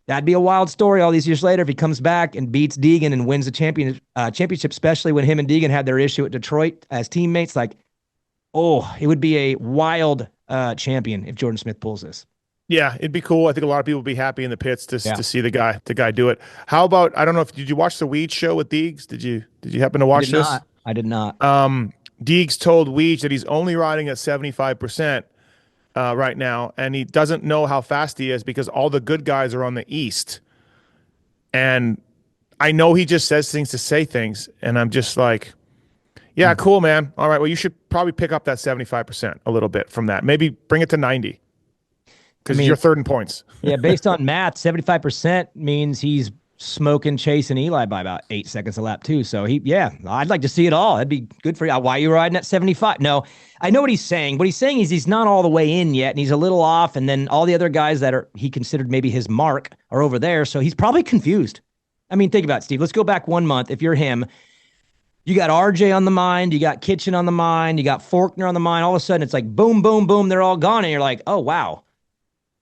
That'd be a wild story all these years later if he comes back and beats Deegan and wins the championship, especially when him and Deegan had their issue at Detroit as teammates. Like, oh, it would be a wild champion if Jordon Smith pulls this. Yeah, it'd be cool. I think a lot of people would be happy in the pits to see the guy do it. How about, I don't know if, did you watch the Weege show with Deegs? Did you happen to watch this? I did not. Deegs told Weege that he's only riding at 75% right now, and he doesn't know how fast he is because all the good guys are on the East. And I know he just says things to say things, and I'm just like, yeah, cool, man. All right, well, you should probably pick up that 75% a little bit from that. Maybe bring it to 90 because you're third in points. Yeah, based on math, 75% means he's smoking Chase and Eli by about 8 seconds a lap too. So I'd like to see it all. That'd be good for you. Why are you riding at 75? No, I know what he's saying. What he's saying is he's not all the way in yet, and he's a little off. And then all the other guys that he considered maybe his mark are over there. So he's probably confused. I mean, think about it, Steve. Let's go back 1 month. If you're him, you got RJ on the mind, you got Kitchen on the mind, you got Faulkner on the mind. All of a sudden, it's like boom, boom, boom. They're all gone, and you're like, oh wow.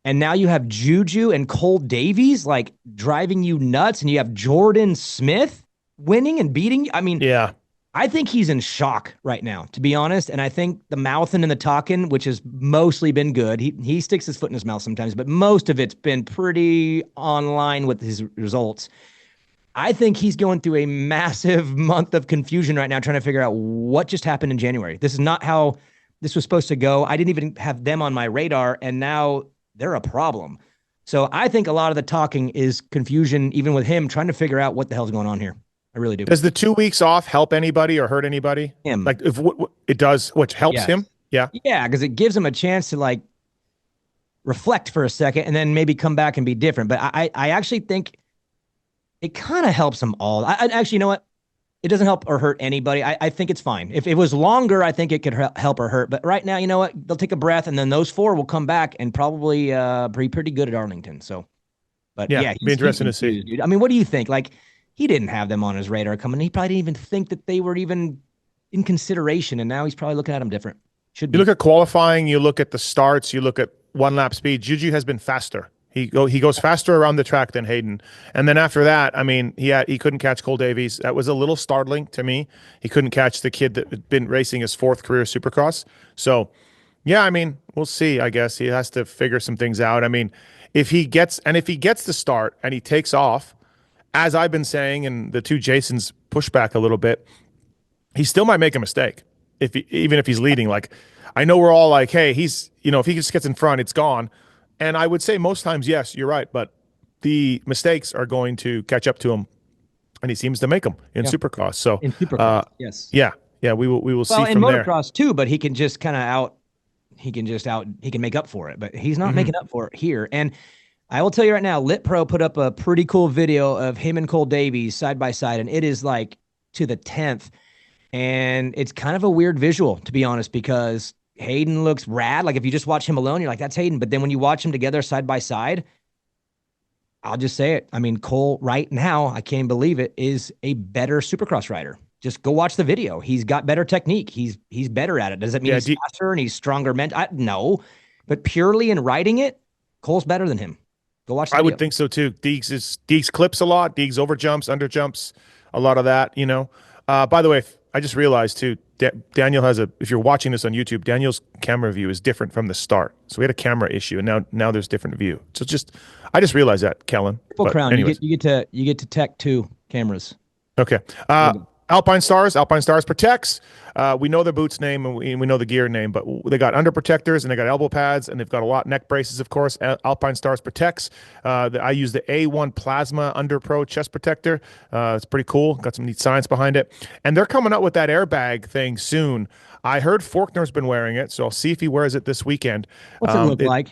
And now you have Juju and Cole Davies like driving you nuts, and you have Jordon Smith winning and beating you. I mean, yeah, I think he's in shock right now, to be honest. And I think the mouthing and the talking, which has mostly been good, he sticks his foot in his mouth sometimes, but most of it's been pretty online with his results. I think he's going through a massive month of confusion right now, trying to figure out what just happened in January. This is not how this was supposed to go. I didn't even have them on my radar, and now they're a problem. So I think a lot of the talking is confusion, even with him trying to figure out what the hell's going on here. I really do. Does the 2 weeks off help anybody or hurt anybody? Him. Like, if it does, which helps him? Yeah. Yeah, because it gives him a chance to like reflect for a second and then maybe come back and be different. But I actually think it kind of helps them all. I actually, you know what? It doesn't help or hurt anybody. I think it's fine. If it was longer, I think it could help or hurt. But right now, you know what? They'll take a breath, and then those 4 will come back and probably be pretty good at Arlington. So, but yeah, be interesting to see. Dude. I mean, what do you think? Like, he didn't have them on his radar coming. He probably didn't even think that they were even in consideration, and now he's probably looking at them different. Should be. You look at qualifying, you look at the starts, you look at one lap speed. Juju has been faster. He goes faster around the track than Hayden. And then after that, I mean, he couldn't catch Cole Davies. That was a little startling to me. He couldn't catch the kid that had been racing his 4th career Supercross. So, yeah, I mean, we'll see, I guess. He has to figure some things out. I mean, if he gets the start and he takes off, as I've been saying, and the two Jasons push back a little bit, he still might make a mistake even if he's leading. Like, I know we're all like, hey, if he just gets in front, it's gone. And I would say most times, yes, you're right, but the mistakes are going to catch up to him, and he seems to make them in Supercross. So in Supercross, yes, yeah, we will see from there. Well, in motocross too, but he can just kind of he can make up for it, but he's not making up for it here. And I will tell you right now, Lit Pro put up a pretty cool video of him and Cole Davies side by side, and it is like to the 10th, and it's kind of a weird visual, to be honest, because Hayden looks rad. Like, if you just watch him alone, you're like, that's Hayden. But then when you watch them together side by side, I'll just say it. I mean, Cole right now, I can't believe it, is a better Supercross rider. Just go watch the video. He's got better technique. He's better at it. Does it mean he's faster and he's stronger? No, but purely in riding it, Cole's better than him. Go watch the video. I would think so too. Deegs clips a lot. Deegs over jumps, under jumps, a lot of that. By the way, I just realized too, Daniel has if you're watching this on YouTube, Daniel's camera view is different from the start. So we had a camera issue, and now there's different view. So I just realized that, Kellen. Triple crown. Anyways. You get to tech 2 cameras. Okay. Alpine Stars protects. We know the boot's name and we know the gear name, but they got under protectors and they got elbow pads and they've got a lot neck braces, of course. Alpine Stars protects. I use the A1 Plasma Under Pro chest protector. It's pretty cool. Got some neat science behind it. And they're coming out with that airbag thing soon. I heard Faulkner's been wearing it, so I'll see if he wears it this weekend. What's it look like?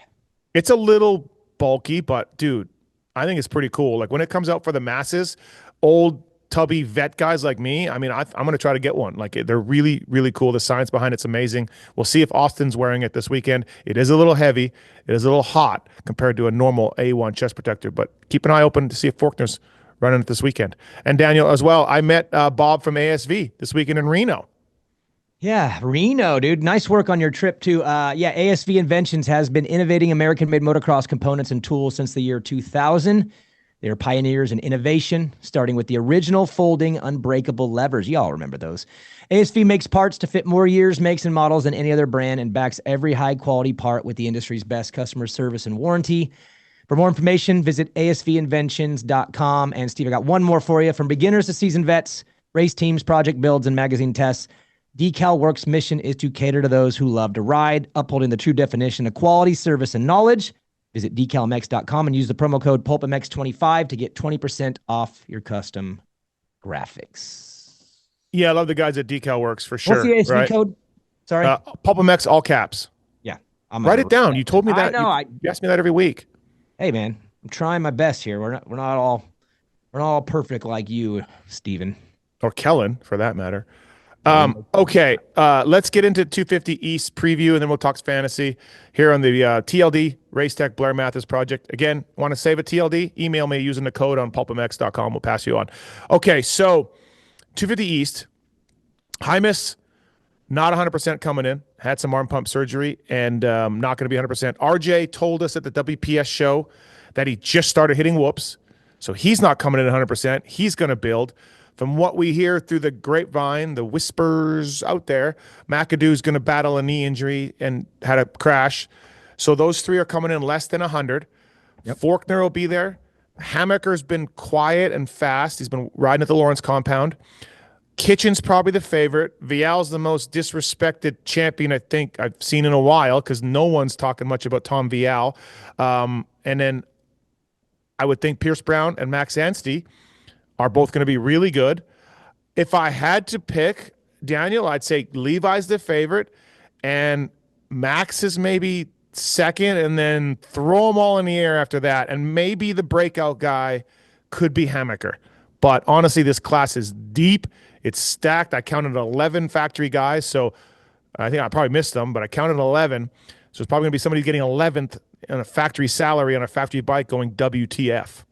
It's a little bulky, but dude, I think it's pretty cool. Like when it comes out for the masses, old tubby vet guys like me, I'm going to try to get one. Like they're really, really cool. The science behind it's amazing. We'll see if Austin's wearing it this weekend. It is a little heavy. It is a little hot compared to a normal A1 chest protector, but keep an eye open to see if Faulkner's running it this weekend. And Daniel as well. I met Bob from ASV this weekend in Reno. Yeah, Reno, dude. Nice work on your trip too. ASV Inventions has been innovating American-made motocross components and tools since the year 2000. They are pioneers in innovation, starting with the original folding unbreakable levers. Y'all remember those. ASV makes parts to fit more years, makes, and models than any other brand and backs every high-quality part with the industry's best customer service and warranty. For more information, visit asvinventions.com. And Steve, I got one more for you. From beginners to seasoned vets, race teams, project builds, and magazine tests, Decal Works' mission is to cater to those who love to ride, upholding the true definition of quality, service, and knowledge. Visit decalmx.com and use the promo code PulpMX25 to get 20% off your custom graphics. Yeah, I love the guys at Decal Works for sure. What's the ASV code? Sorry? PulpMX, all caps. Yeah. Write it down. You told me that. I know. You ask me that every week. Hey, man, I'm trying my best here. We're not all perfect like you, Steven. Or Kellen, for that matter. Okay, let's get into 250 East preview, and then we'll talk fantasy here on the TLD Race Tech Blair Matthes project. Again, want to save a TLD? Email me using the code on pulpmx.com. We'll pass you on. Okay, so 250 East, Hymas, not 100% coming in. Had some arm pump surgery and not going to be 100%. RJ told us at the WPS show that he just started hitting whoops, so he's not coming in 100%. He's going to build. From what we hear through the grapevine, the whispers out there, McAdoo's going to battle a knee injury and had a crash. So those three are coming in less than 100. Yep. Faulkner will be there. Hammaker's been quiet and fast. He's been riding at the Lawrence compound. Kitchen's probably the favorite. Vial's the most disrespected champion I think I've seen in a while because no one's talking much about Tom Vial. And then I would think Pierce Brown and Max Anstey are both going to be really good. If I had to pick, Daniel, I'd say Levi's the favorite and Max is maybe second, and then throw them all in the air after that. And maybe the breakout guy could be Hammaker. But honestly, this class is deep. It's stacked. I counted 11 factory guys, so I think I probably missed them, but I counted 11. So it's probably going to be somebody getting 11th on a factory salary on a factory bike going WTF.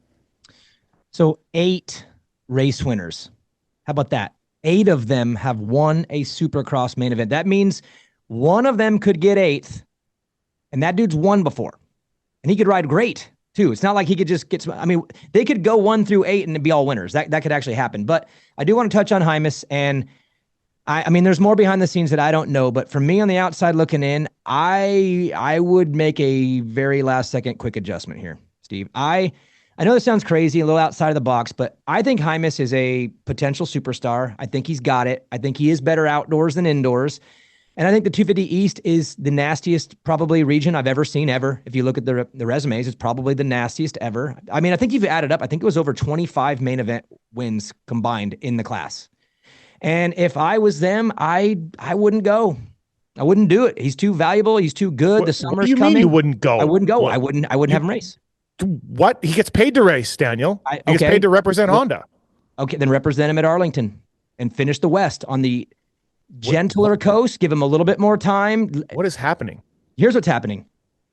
So 8 race winners. How about that? 8 of them have won a supercross main event. That means one of them could get 8th, and that dude's won before. And he could ride great, too. It's not like he could just get some. I mean, they could go 1 through 8 and be all winners. That could actually happen. But I do want to touch on Hymas, and I mean, there's more behind the scenes that I don't know, but for me on the outside looking in, I would make a very last second quick adjustment here, Steve. I know this sounds crazy, a little outside of the box, but I think Hymas is a potential superstar. I think he's got it. I think he is better outdoors than indoors. And I think the 250 East is the nastiest probably region I've ever seen ever. If you look at the resumes, it's probably the nastiest ever. I mean, I think you've added up. I think it was over 25 main event wins combined in the class. And if I was them, I wouldn't go. I wouldn't do it. He's too valuable. He's too good. The summer's what do you coming. Mean you wouldn't go? I wouldn't go. What? I wouldn't have him race. What? He gets paid to race, Daniel. He gets paid to represent Honda. Okay, then represent him at Arlington and finish the West on the gentler coast. Give him a little bit more time. What is happening? Here's what's happening.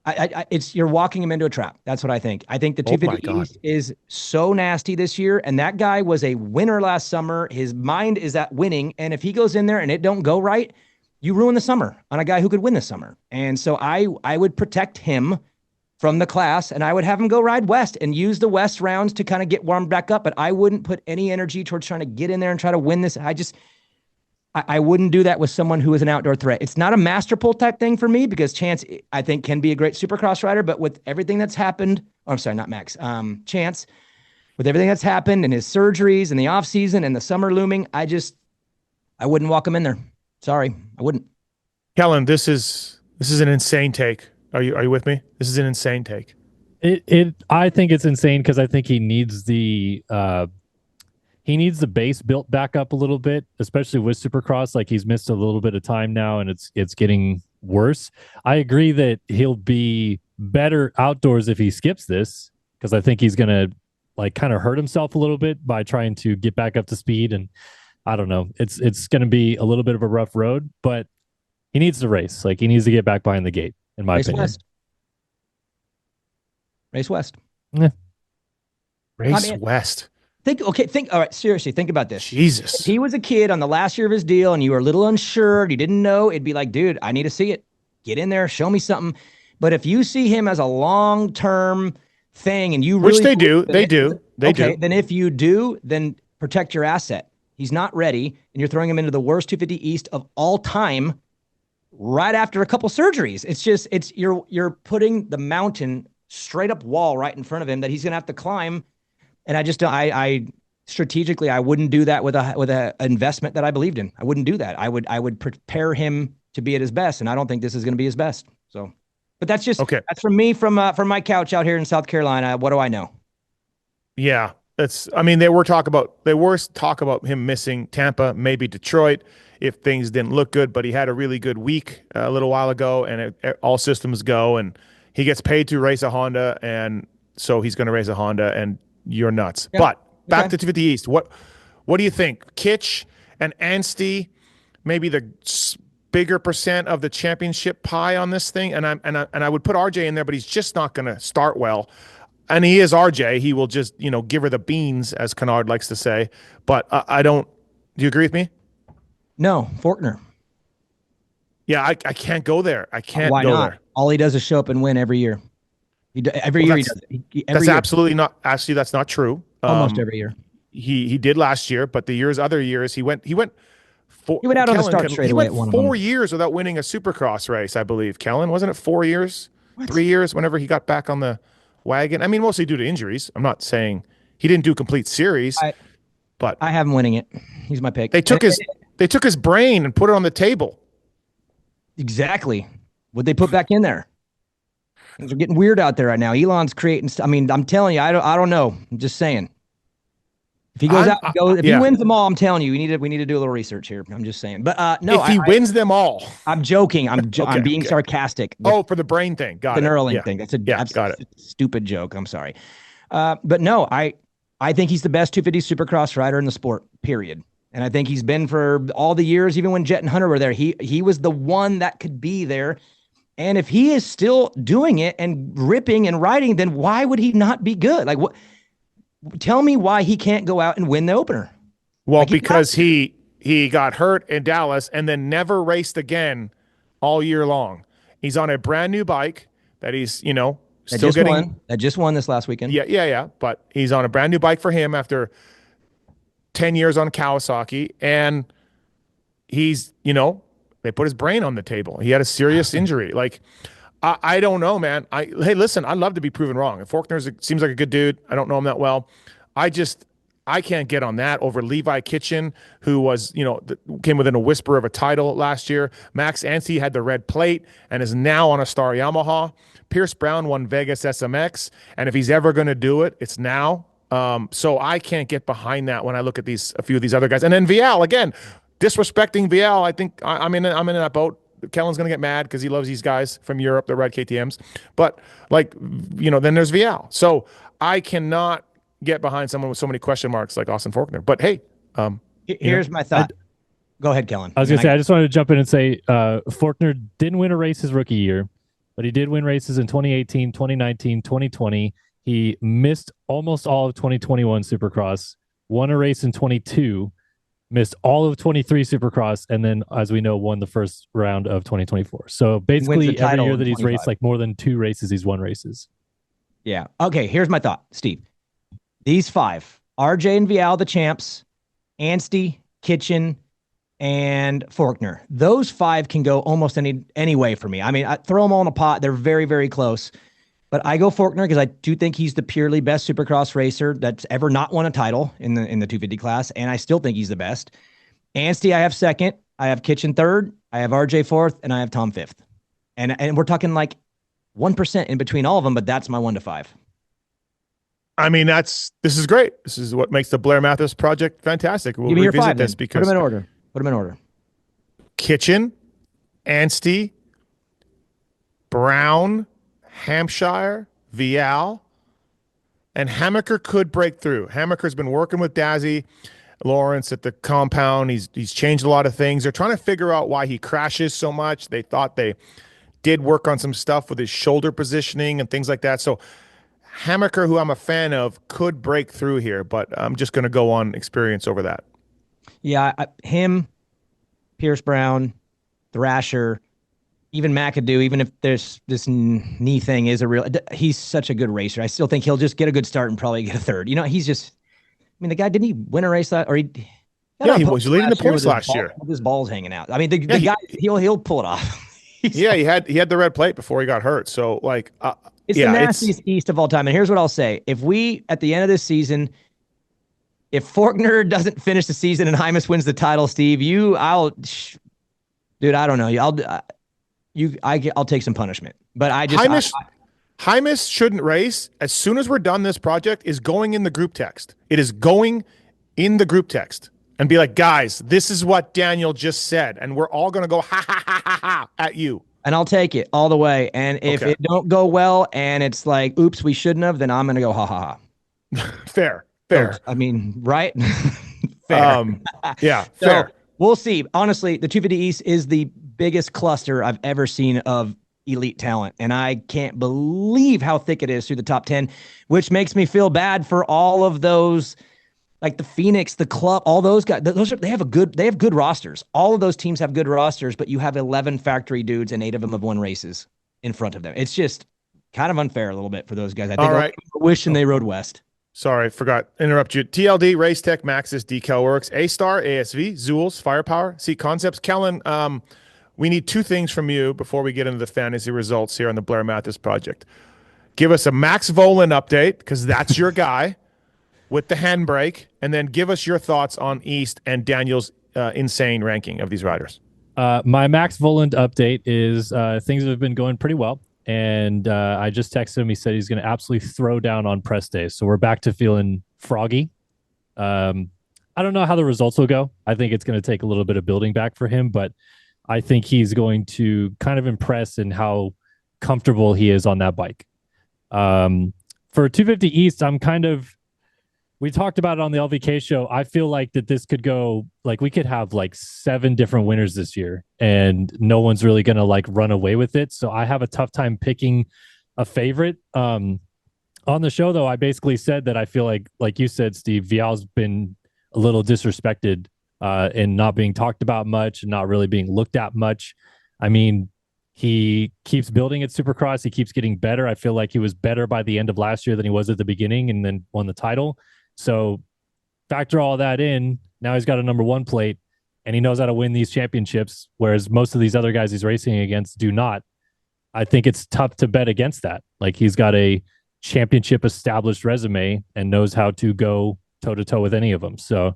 It's you're walking him into a trap. That's what I think. I think the Oh my 250 God. East is so nasty this year, and that guy was a winner last summer. His mind is at winning, and if he goes in there and it don't go right, you ruin the summer on a guy who could win this summer. And so I would protect him from the class, and I would have him go ride West and use the West rounds to kind of get warmed back up. But I wouldn't put any energy towards trying to get in there and try to win this. I wouldn't do that with someone who is an outdoor threat. It's not a master pull type thing for me because Chance, I think, can be a great supercross rider, but with everything that's happened, I'm sorry, not Max, Chance, with everything that's happened and his surgeries and the off season and the summer looming, I wouldn't walk him in there. Sorry, I wouldn't. Kellen, this is an insane take. Are you with me? This is an insane take. I think it's insane because I think he needs the base built back up a little bit, especially with Supercross. Like he's missed a little bit of time now, and it's getting worse. I agree that he'll be better outdoors if he skips this because I think he's gonna like kind of hurt himself a little bit by trying to get back up to speed. And I don't know, it's gonna be a little bit of a rough road, but he needs to race. Like he needs to get back behind the gate, in my opinion. Race West. Yeah. Race West. All right, seriously, think about this. Jesus. If he was a kid on the last year of his deal and you were a little unsure, you didn't know, it'd be like, dude, I need to see it. Get in there, show me something. But if you see him as a long-term thing and you really... Which they do. Then if you do, then protect your asset. He's not ready, and you're throwing him into the worst 250 East of all time right after a couple surgeries. You're putting the mountain straight up wall right in front of him that he's going to have to climb. And I strategically, I wouldn't do that with a investment that I believed in. I wouldn't do that. I would prepare him to be at his best. And I don't think this is going to be his best. So, but that's just, that's from me, from my couch out here in South Carolina. What do I know? Yeah. They were talk about him missing Tampa, maybe Detroit if things didn't look good, but he had a really good week a little while ago and all systems go, and he gets paid to race a Honda. And so he's going to race a Honda, and you're nuts. Yeah. But back to 250 East. What do you think? Kitch and Anstey, maybe the bigger percent of the championship pie on this thing. And I would put RJ in there, but he's just not going to start well. And he is RJ. He will just, give her the beans, as Kennard likes to say. But I don't. Do you agree with me? No, Faulkner. Yeah, I can't go there. I can't Why go not? there. All he does is show up and win every year. Every year he does it. That's absolutely not. Actually, that's not true. Almost every year. He did last year, but other years he went out on the start straight away. He went 4 years without winning a Supercross race, I believe. Kellen, wasn't it 4 years? What? 3 years whenever he got back on the wagon. I mean, mostly due to injuries. I'm not saying he didn't do complete series, but I have him winning it. He's my pick. They took his brain and put it on the table. Exactly. What'd they put back in there? Things are getting weird out there right now. Elon's creating. I mean, I'm telling you, I don't know. I'm just saying. If he goes if he wins them all, I'm telling you, we need to do a little research here. I'm just saying. But no, if he wins them all, I'm joking. I'm being sarcastic. For the brain thing, got the it. Neuralink thing. That's got it. Stupid joke. I'm sorry. But no, I think he's the best 250 Supercross rider in the sport. Period. And I think he's been for all the years, even when Jett and Hunter were there. He was the one that could be there. And if he is still doing it and ripping and riding, then why would he not be good? Like, what? Tell me why he can't go out and win the opener. Well, because he got hurt in Dallas and then never raced again all year long. He's on a brand new bike that he's, still getting. That just won this last weekend. Yeah. But he's on a brand new bike for him after 10 years on Kawasaki, and he's, they put his brain on the table. He had a serious injury. Like, I don't know, man. Hey, listen, I'd love to be proven wrong. And Faulkner seems like a good dude. I don't know him that well. I can't get on that over Levi Kitchen, who was, came within a whisper of a title last year. Max Anstey had the red plate and is now on a Star Yamaha. Pierce Brown won Vegas SMX, and if he's ever going to do it, it's now. So I can't get behind that when I look at a few of these other guys. And then Vial, again, disrespecting Vial. I think I'm in that boat. Kellen's going to get mad because he loves these guys from Europe that ride KTMs. But, then there's Vial. So I cannot get behind someone with so many question marks like Austin Faulkner. But, hey. Here's my thought. Go ahead, Kellen. I was going to say, I just wanted to jump in and say Faulkner didn't win a race his rookie year. but he did win races in 2018, 2019, 2020. He missed almost all of 2021 Supercross, won a race in 22, missed all of 23 Supercross, and then, as we know, won the first round of 2024. So basically, every year that he's raced like more than 2 races, he's won races. Yeah. Okay, here's my thought, Steve. These 5, RJ and Vial, the champs, Anstie, Kitchen, and Faulkner. Those 5 can go almost any way for me. I mean, I throw them all in a pot. They're very, very close. But I go Faulkner because I do think he's the purely best Supercross racer that's ever not won a title in the 250 class, and I still think he's the best. Anstie, I have second. I have Kitchen third. I have RJ fourth, and I have Tom fifth. And we're talking like 1% in between all of them, but that's my 1 to 5. I mean, this is great. This is what makes the Blair Matthes project fantastic. We'll Give me your revisit 5, this then. because Put them in order. Kitchen, Anstie, Brown, Hampshire, Vial, and Hammaker could break through. Hammaker's been working with Dazzy Lawrence at the compound. He's changed a lot of things. They're trying to figure out why he crashes so much. They thought they did work on some stuff with his shoulder positioning and things like that. So Hammaker, who I'm a fan of, could break through here, but I'm just going to go on experience over that. Yeah, him, Pierce Brown, Thrasher, even McAdoo, even if there's this knee thing is he's such a good racer. I still think he'll just get a good start and probably get a third. You know, he's just, I mean, the guy, didn't he win a race he was leading the points last year with his balls hanging out. I mean, the guy, he'll pull it off. Yeah, he had the red plate before he got hurt. So like, it's the nastiest East of all time. And here's what I'll say: if we at the end of this season, if Faulkner doesn't finish the season and Hymas wins the title, Steve, dude, I don't know. I'll take some punishment. But Hymas shouldn't race. As soon as we're done, this project is going in the group text. It is going in the group text and be like, guys, this is what Daniel just said, and we're all going to go ha ha ha ha ha at you. And I'll take it all the way. And if it don't go well and it's like, oops, we shouldn't have, then I'm going to go ha ha ha. Fair. So, I mean, right? Fair. Yeah, so, fair. We'll see. Honestly, the 250 East is the biggest cluster I've ever seen of elite talent, and I can't believe how thick it is through the top 10, which makes me feel bad for all of those, like the Phoenix, the Club, all those guys. They have good rosters. All of those teams have good rosters, but you have 11 factory dudes and 8 of them have won races in front of them. It's just kind of unfair a little bit for those guys. I think all right. wishing they rode west. Sorry, forgot. Interrupt you. TLD, Race Tech, Maxis, Decal Works, A-Star, ASV, Zools, Firepower, Seat Concepts. Kellen, we need 2 things from you before we get into the fantasy results here on the Blair Matthes project. Give us a Max Volan update, because that's your guy with the handbrake, and then give us your thoughts on East and Daniel's insane ranking of these riders. My Max Voland update is things have been going pretty well. And I just texted him. He said he's going to absolutely throw down on press days. So we're back to feeling froggy. I don't know how the results will go. I think it's going to take a little bit of building back for him, but I think he's going to kind of impress in how comfortable he is on that bike. For 250 East, we talked about it on the LVK show. I feel like that this could go, like we could have like 7 different winners this year and no one's really going to like run away with it. So I have a tough time picking a favorite. On the show though, I basically said that I feel like you said, Steve, Vial's been a little disrespected and not being talked about much and not really being looked at much. I mean, he keeps building at Supercross. He keeps getting better. I feel like he was better by the end of last year than he was at the beginning and then won the title. So factor all that in. Now he's got a number 1 plate and he knows how to win these championships, whereas most of these other guys he's racing against do not. I think it's tough to bet against that. Like he's got a championship established resume and knows how to go toe to toe with any of them. So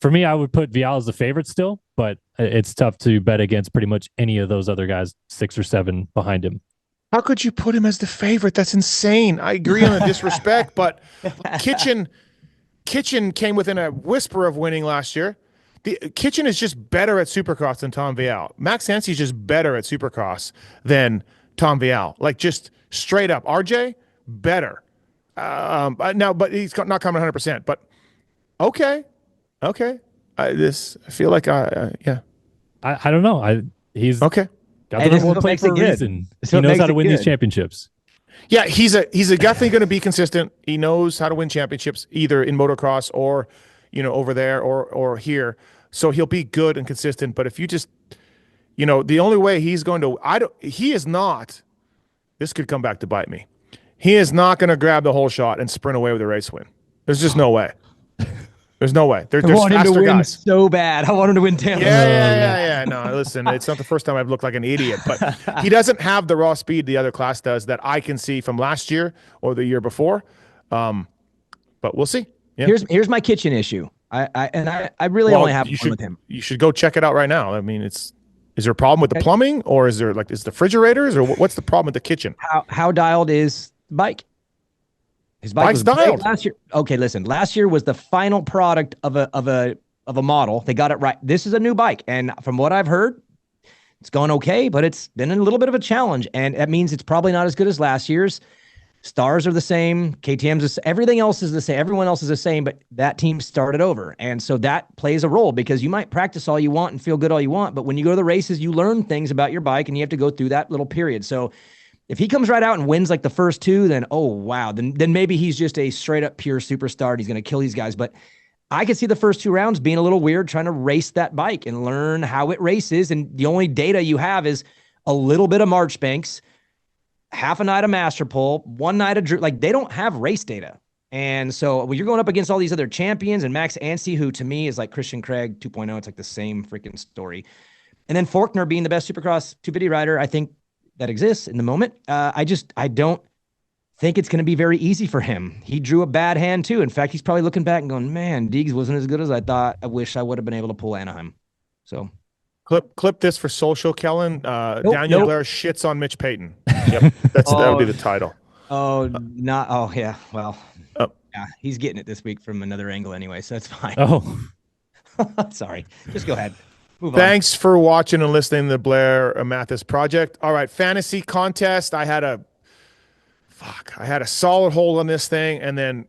for me, I would put Vial as the favorite still, but it's tough to bet against pretty much any of those other guys, 6 or 7 behind him. How could you put him as the favorite? That's insane. I agree on the disrespect, but Kitchen came within a whisper of winning last year. The Kitchen is just better at Supercross than Tom Vial. Max Anstie is just better at Supercross than Tom Vial. Like just straight up. RJ, better. Now, but he's not coming 100%. But okay. I feel like yeah. I don't know. He's okay. Got Hey, the this number is one what plate makes for it a good. reason. This is He what knows makes how to it win these good. championships. Yeah, he's definitely going to be consistent. He knows how to win championships either in motocross or, over there or here. So he'll be good and consistent. But if you just, the only way he's going to, he is not. This could come back to bite me. He is not going to grab the whole shot and sprint away with a race win. There's just no way. There's no way. I There's want him to faster win guys. so bad. I want him to win Tampa. Yeah. No, listen, it's not the first time I've looked like an idiot, but he doesn't have the raw speed the other class does that I can see from last year or the year before. But we'll see. Yeah. Here's my kitchen issue. I really only have one with him. You should go check it out right now. I mean, is there a problem with the plumbing, or is the refrigerators, or what's the problem with the kitchen? How dialed is the bike? His bike Bike's was great dialed last year. Okay, listen. Last year was the final product of a model. They got it right. This is a new bike, and from what I've heard, it's gone okay, but it's been a little bit of a challenge, and that means it's probably not as good as last year's. Stars are the same. KTM's everything else is the same. Everyone else is the same, but that team started over, and so that plays a role because you might practice all you want and feel good all you want, but when you go to the races, you learn things about your bike, and you have to go through that little period. So if he comes right out and wins like the first two, then oh wow, then maybe he's just a straight up pure superstar and he's going to kill these guys. But I could see the first two rounds being a little weird, trying to race that bike and learn how it races. And the only data you have is a little bit of Marchbanks, half a night of Master Pole, one night of Drew. Like they don't have race data. And so when you're going up against all these other champions and Max Anstey, who to me is like Christian Craig 2.0, it's like the same freaking story. And then Faulkner being the best Supercross 250 rider, I think that exists in the moment. I don't think it's going to be very easy for him. He drew a bad hand too. In fact, he's probably looking back and going, man, Deegs wasn't as good as I thought. I wish I would have been able to pull Anaheim. So clip this for social, Kellen. Daniel Blair shits on Mitch Payton. Yep, that would be the title. Yeah. Well, yeah, he's getting it this week from another angle anyway, so that's fine. Oh, sorry. Just go ahead. Thanks for watching and listening to the Blair Matthes Project. All right, fantasy contest. I had a solid hold on this thing, and then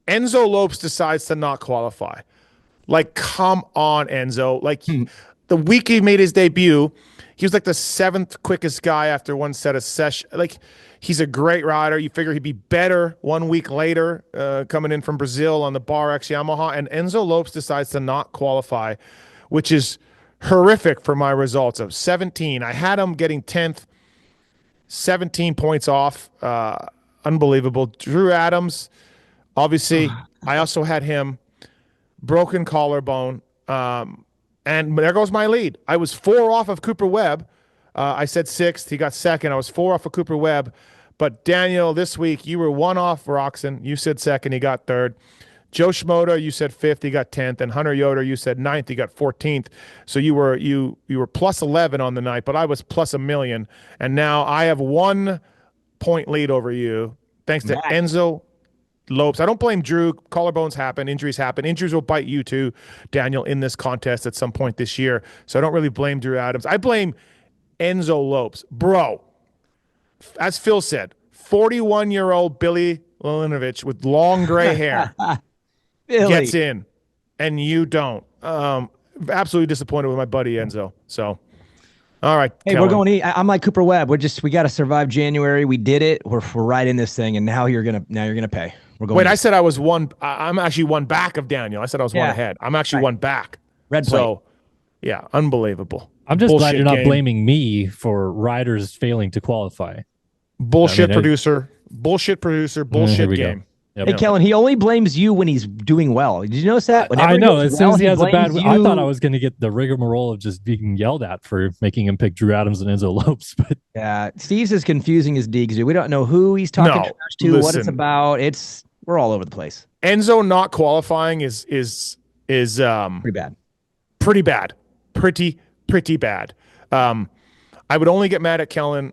Enzo Lopes decides to not qualify. Like, come on, Enzo. Like, the week he made his debut, he was like the 7th quickest guy after one set of session. Like, he's a great rider. You figure he'd be better 1 week later, coming in from Brazil on the Bar X Yamaha, and Enzo Lopes decides to not qualify, which is horrific for my results of 17. I had him getting 10th, 17 points off. Unbelievable. Drew Adams, obviously, I also had him broken collarbone. And there goes my lead. I was 4 off of Cooper Webb. I said 6th. He got 2nd. I was 4 off of Cooper Webb. But Daniel, this week, you were 1 off Roxon. You said 2nd. He got 3rd. Joe Schmoda, you said 5th, he got 10th, and Hunter Yoder, you said 9th, he got 14th. So you were plus 11 on the night, but I was plus 1,000,000, and now I have 1 point lead over you, thanks to Enzo Lopes. I don't blame Drew. Collarbones happen, injuries happen. Injuries will bite you too, Daniel, in this contest at some point this year. So I don't really blame Drew Adams. I blame Enzo Lopes. Bro, as Phil said, 41-year-old Billy Lilinovich with long gray hair. Gets in, and you don't. Absolutely disappointed with my buddy Enzo. So, all right. Hey, Kellen. we're going. I'm like Cooper Webb. We got to survive January. We did it. We're right in this thing, and now you're gonna pay. We're going. Wait, I said I was 1. I'm actually 1 back of Daniel. I said I was 1 ahead. I'm actually 1 back. Red plate. So, yeah, unbelievable. I'm just glad you're not game. blaming me for riders failing to qualify. Bullshit producer. Bullshit game. Yep. Hey, Kellen, he only blames you when he's doing well. Did you notice that? I know. As soon as he has a bad, you. I thought I was going to get the rigmarole of just being yelled at for making him pick Drew Adams and Enzo Lopes. But yeah, Steve's as confusing as Deegs. We don't know who he's talking trash to, what it's about. We're all over the place. Enzo not qualifying is pretty bad. Pretty bad. Pretty bad. I would only get mad at Kellen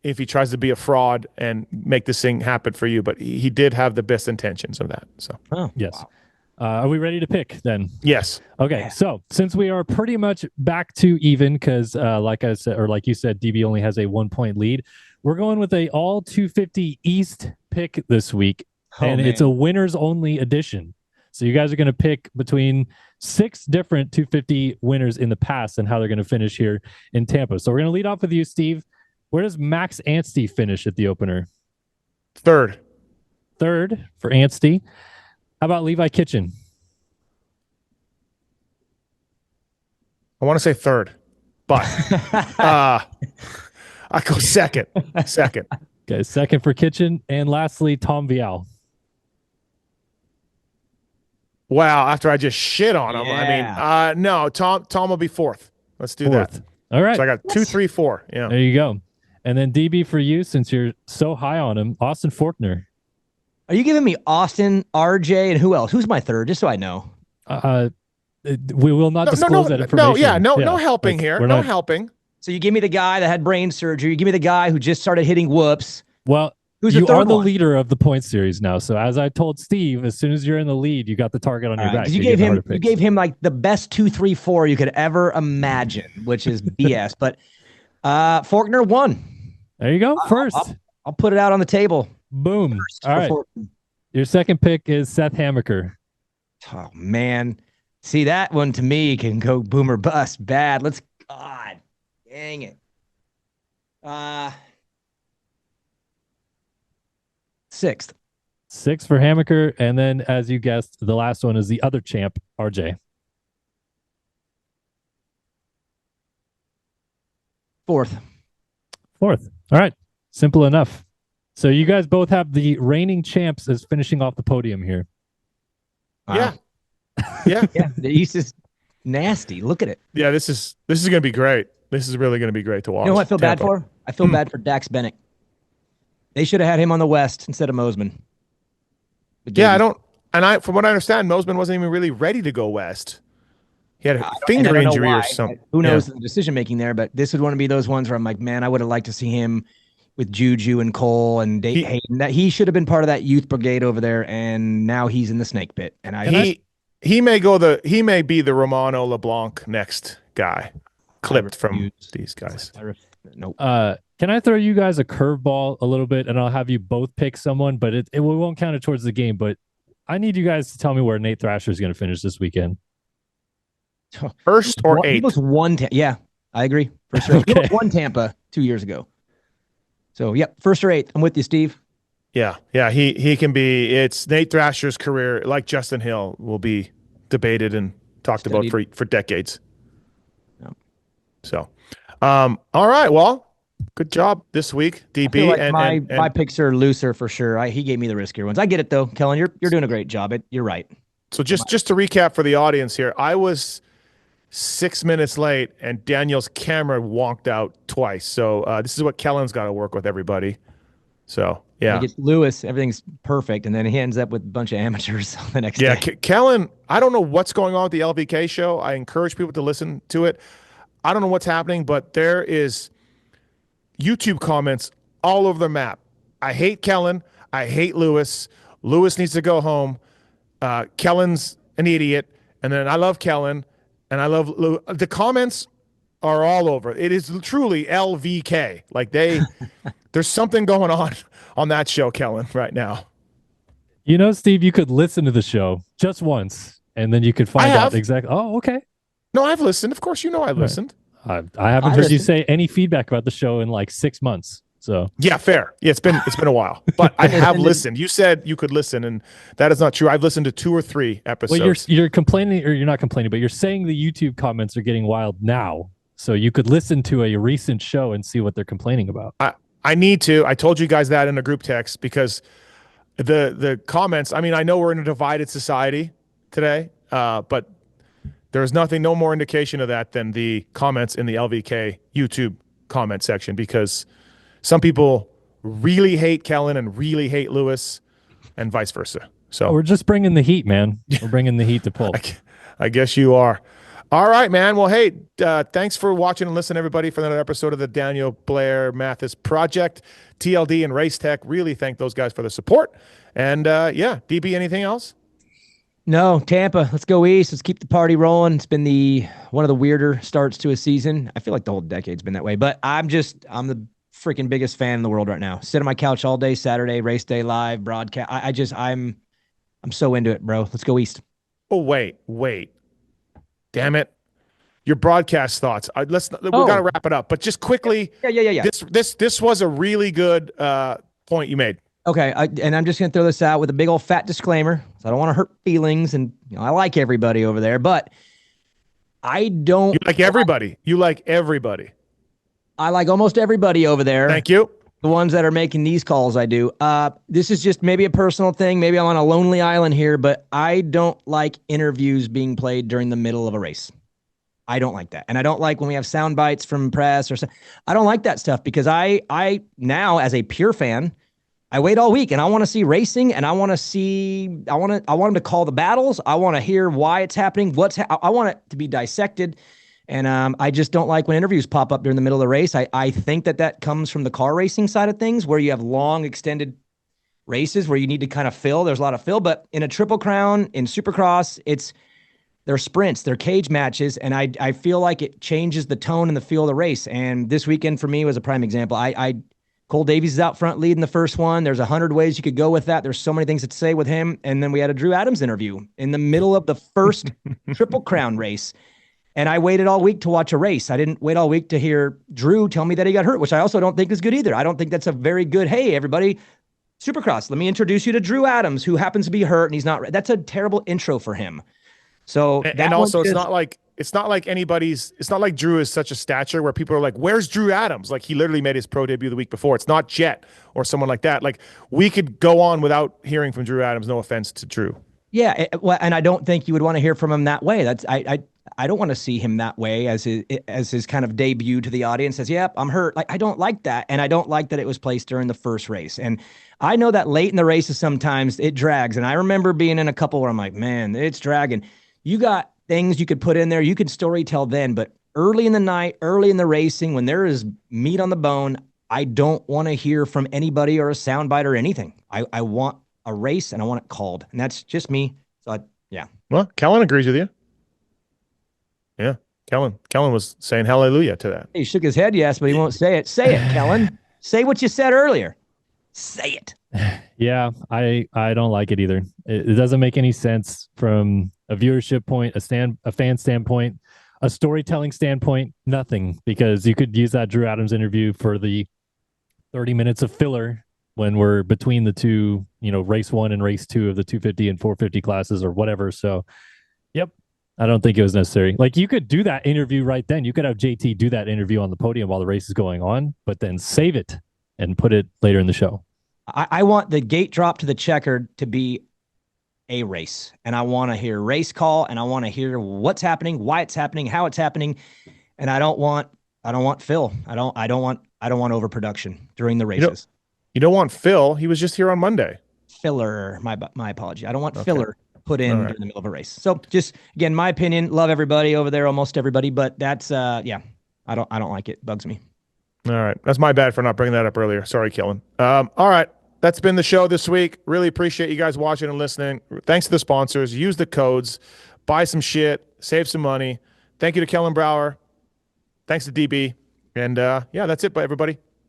if he tries to be a fraud and make this thing happen for you, but he did have the best intentions of that. So, yes. Wow. Are we ready to pick then? Yes. Okay. Yeah. So since we are pretty much back to even, because like I said, or like you said, DB only has a 1 point lead. We're going with a all 250 East pick this week, and it's a winners only edition. So you guys are going to pick between 6 different 250 winners in the past and how they're going to finish here in Tampa. So we're going to lead off with you, Steve. Where does Max Anstey finish at the opener? Third. Third for Anstey. How about Levi Kitchen? I want to say third, but I go second. Second. Okay, second for Kitchen. And lastly, Tom Vial. Wow, after I just shit on him. Yeah. I mean, no, Tom will be fourth. Let's do that. All right. So I got 2, 3, 4. Yeah. There you go. And then DB for you, since you're so high on him, Austin Forkner. Are you giving me Austin, RJ, and who else? Who's my third? Just so I know. We will not disclose that information. No helping here. No helping. So you give me the guy that had brain surgery. You give me the guy who just started hitting whoops. Well, who's you the third are the one? leader of the point series now. So as I told Steve, as soon as you're in the lead, you got the target on your back. You gave him like the best 2, 3, 4 you could ever imagine, which is BS. But Forkner won. There you go. First. I'll put it out on the table. Boom. First all right. Forkner. Your second pick is Seth Hamaker. Oh, man. See, that one to me can go boom or bust bad. God dang it. Sixth. 6 for Hamaker. And then, as you guessed, the last one is the other champ, RJ. Fourth. All right. Simple enough. So you guys both have the reigning champs as finishing off the podium here. Yeah. Yeah. Yeah. The East is nasty. Look at it. Yeah, this is going to be great. This is really going to be great to watch. You know what I feel bad for? I feel bad for Dax Bennett. They should have had him on the West instead of Mosman. Yeah, from what I understand, Mosman wasn't even really ready to go West. He had a finger injury or something. Who knows the decision making there? But this would want to be those ones where I'm like, man, I would have liked to see him with Juju and Cole and Hayden. That he should have been part of that youth brigade over there, and now he's in the snake pit. And he may be the Romano LeBlanc next guy, clipped from these guys. Nope. Can I throw you guys a curveball a little bit, and I'll have you both pick someone, but we won't count it towards the game. But I need you guys to tell me where Nate Thrasher is going to finish this weekend. First or eighth? He was one. Yeah, I agree. First or eighth. He was one Tampa 2 years ago. So, yep, first or eighth. I'm with you, Steve. Yeah. He can be. It's Nate Thrasher's career, like Justin Hill, will be debated and talked about for decades. Yeah. So, all right. Well, good job this week, DB. I feel like my picks are looser for sure. He gave me the riskier ones. I get it though, Kellen. You're doing a great job. You're right. So just to recap for the audience here, I was 6 minutes late, and Daniel's camera wonked out twice. So this is what Kellen's got to work with, everybody. So, yeah. He gets Lewis, everything's perfect, and then he ends up with a bunch of amateurs on the next day. Kellen, I don't know what's going on with the LVK show. I encourage people to listen to it. I don't know what's happening, but there is YouTube comments all over the map. I hate Kellen. I hate Lewis. Lewis needs to go home. Kellen's an idiot. And then I love Kellen. And I love the comments are all over. It is truly LVK. Like there's something going on that show, Kellen, right now. You know, Steve, you could listen to the show just once, and then you could find out exactly. Oh, okay. No, I've listened. Of course, I've listened. I haven't heard you say any feedback about the show in like 6 months. So yeah, fair. Yeah, it's been a while, but I have listened. You said you could listen, and that is not true. I've listened to 2 or 3 episodes. Well, you're complaining, or you're not complaining, but you're saying the YouTube comments are getting wild now. So you could listen to a recent show and see what they're complaining about. I need to. I told you guys that in a group text because the comments. I mean, I know we're in a divided society today, but there's no more indication of that than the comments in the LVK YouTube comment section, because some people really hate Kellen and really hate Lewis, and vice versa. So we're just bringing the heat, man. We're bringing the heat to pull. I guess you are. All right, man. Well, hey, thanks for watching and listening, everybody, for another episode of the Daniel Blair Matthes Project. TLD and Race Tech, really thank those guys for the support. And yeah, DB, anything else? No, Tampa. Let's go east. Let's keep the party rolling. It's been one of the weirder starts to a season. I feel like the whole decade's been that way, but I'm the freaking biggest fan in the world right now. Sit on my couch all day Saturday, race day live broadcast. I'm I'm so into it, bro. Let's go east. Oh, wait. Damn it. Your broadcast thoughts. We Oh. got to wrap it up, but just quickly. Yeah. This was a really good point you made. Okay, and I'm just going to throw this out with a big old fat disclaimer. So I don't want to hurt feelings, and I like everybody over there, but I don't. You like everybody. I like almost everybody over there. Thank you. The ones that are making these calls, I do. This is just maybe a personal thing. Maybe I'm on a lonely island here, but I don't like interviews being played during the middle of a race. I don't like that. And I don't like when we have sound bites from press or something. I don't like that stuff because I now, as a pure fan, I wait all week and I want to see racing and I want them to call the battles. I want to hear why it's happening. I want it to be dissected. And I just don't like when interviews pop up during the middle of the race. I think that comes from the car racing side of things where you have long extended races where you need to kind of fill. There's a lot of fill, but in a Triple Crown, in Supercross, they're sprints, they're cage matches, and I feel like it changes the tone and the feel of the race. And this weekend for me was a prime example. Cole Davies is out front leading the first one. There's 100 ways you could go with that. There's so many things to say with him. And then we had a Drew Adams interview in the middle of the first Triple Crown race. And I waited all week to watch a race. I didn't wait all week to hear Drew tell me that he got hurt, which I also don't think is good either. I don't think that's a very good, hey, everybody, Supercross, let me introduce you to Drew Adams, who happens to be hurt and he's not. That's a terrible intro for him. So and also it's not like Drew is such a stature where people are like, where's Drew Adams? Like he literally made his pro debut the week before. It's not Jett or someone like that. Like we could go on without hearing from Drew Adams. No offense to Drew. Yeah. Well, and I don't think you would want to hear from him that way. I don't want to see him that way as his kind of debut to the audience as, yep, I'm hurt. Like, I don't like that. And I don't like that it was placed during the first race. And I know that late in the races, sometimes it drags. And I remember being in a couple where I'm like, man, it's dragging. You got things you could put in there. You could story tell then, but early in the night, early in the racing, when there is meat on the bone, I don't want to hear from anybody or a soundbite or anything. I want a race and I want it called. And that's just me. So yeah. Well, Kellen agrees with you. Yeah. Kellen was saying hallelujah to that. He shook his head, yes, but he won't say it. Say it, Kellen. Say what you said earlier. Say it. Yeah, I don't like it either. It doesn't make any sense from a viewership point, a fan standpoint, a storytelling standpoint, nothing, because you could use that Drew Adams interview for the 30 minutes of filler when we're between the two, race 1 and race 2 of the 250 and 450 classes or whatever. So, yep, I don't think it was necessary. Like you could do that interview right then. You could have JT do that interview on the podium while the race is going on, but then save it and put it later in the show. I want the gate drop to the checkered to be a race, and I want to hear race call, and I want to hear what's happening, why it's happening, how it's happening, and I don't want Phil. I don't want overproduction during the races. You don't want Phil. He was just here on Monday. Filler. My apology. I don't want filler put in during the middle of a race. So just again, my opinion. Love everybody over there, almost everybody, but that's yeah. I don't like it. Bugs me. All right, that's my bad for not bringing that up earlier. Sorry, Kellen. All right. That's been the show this week. Really appreciate you guys watching and listening. Thanks to the sponsors. Use the codes. Buy some shit. Save some money. Thank you to Kellen Brower. Thanks to DB. And yeah, that's it, everybody.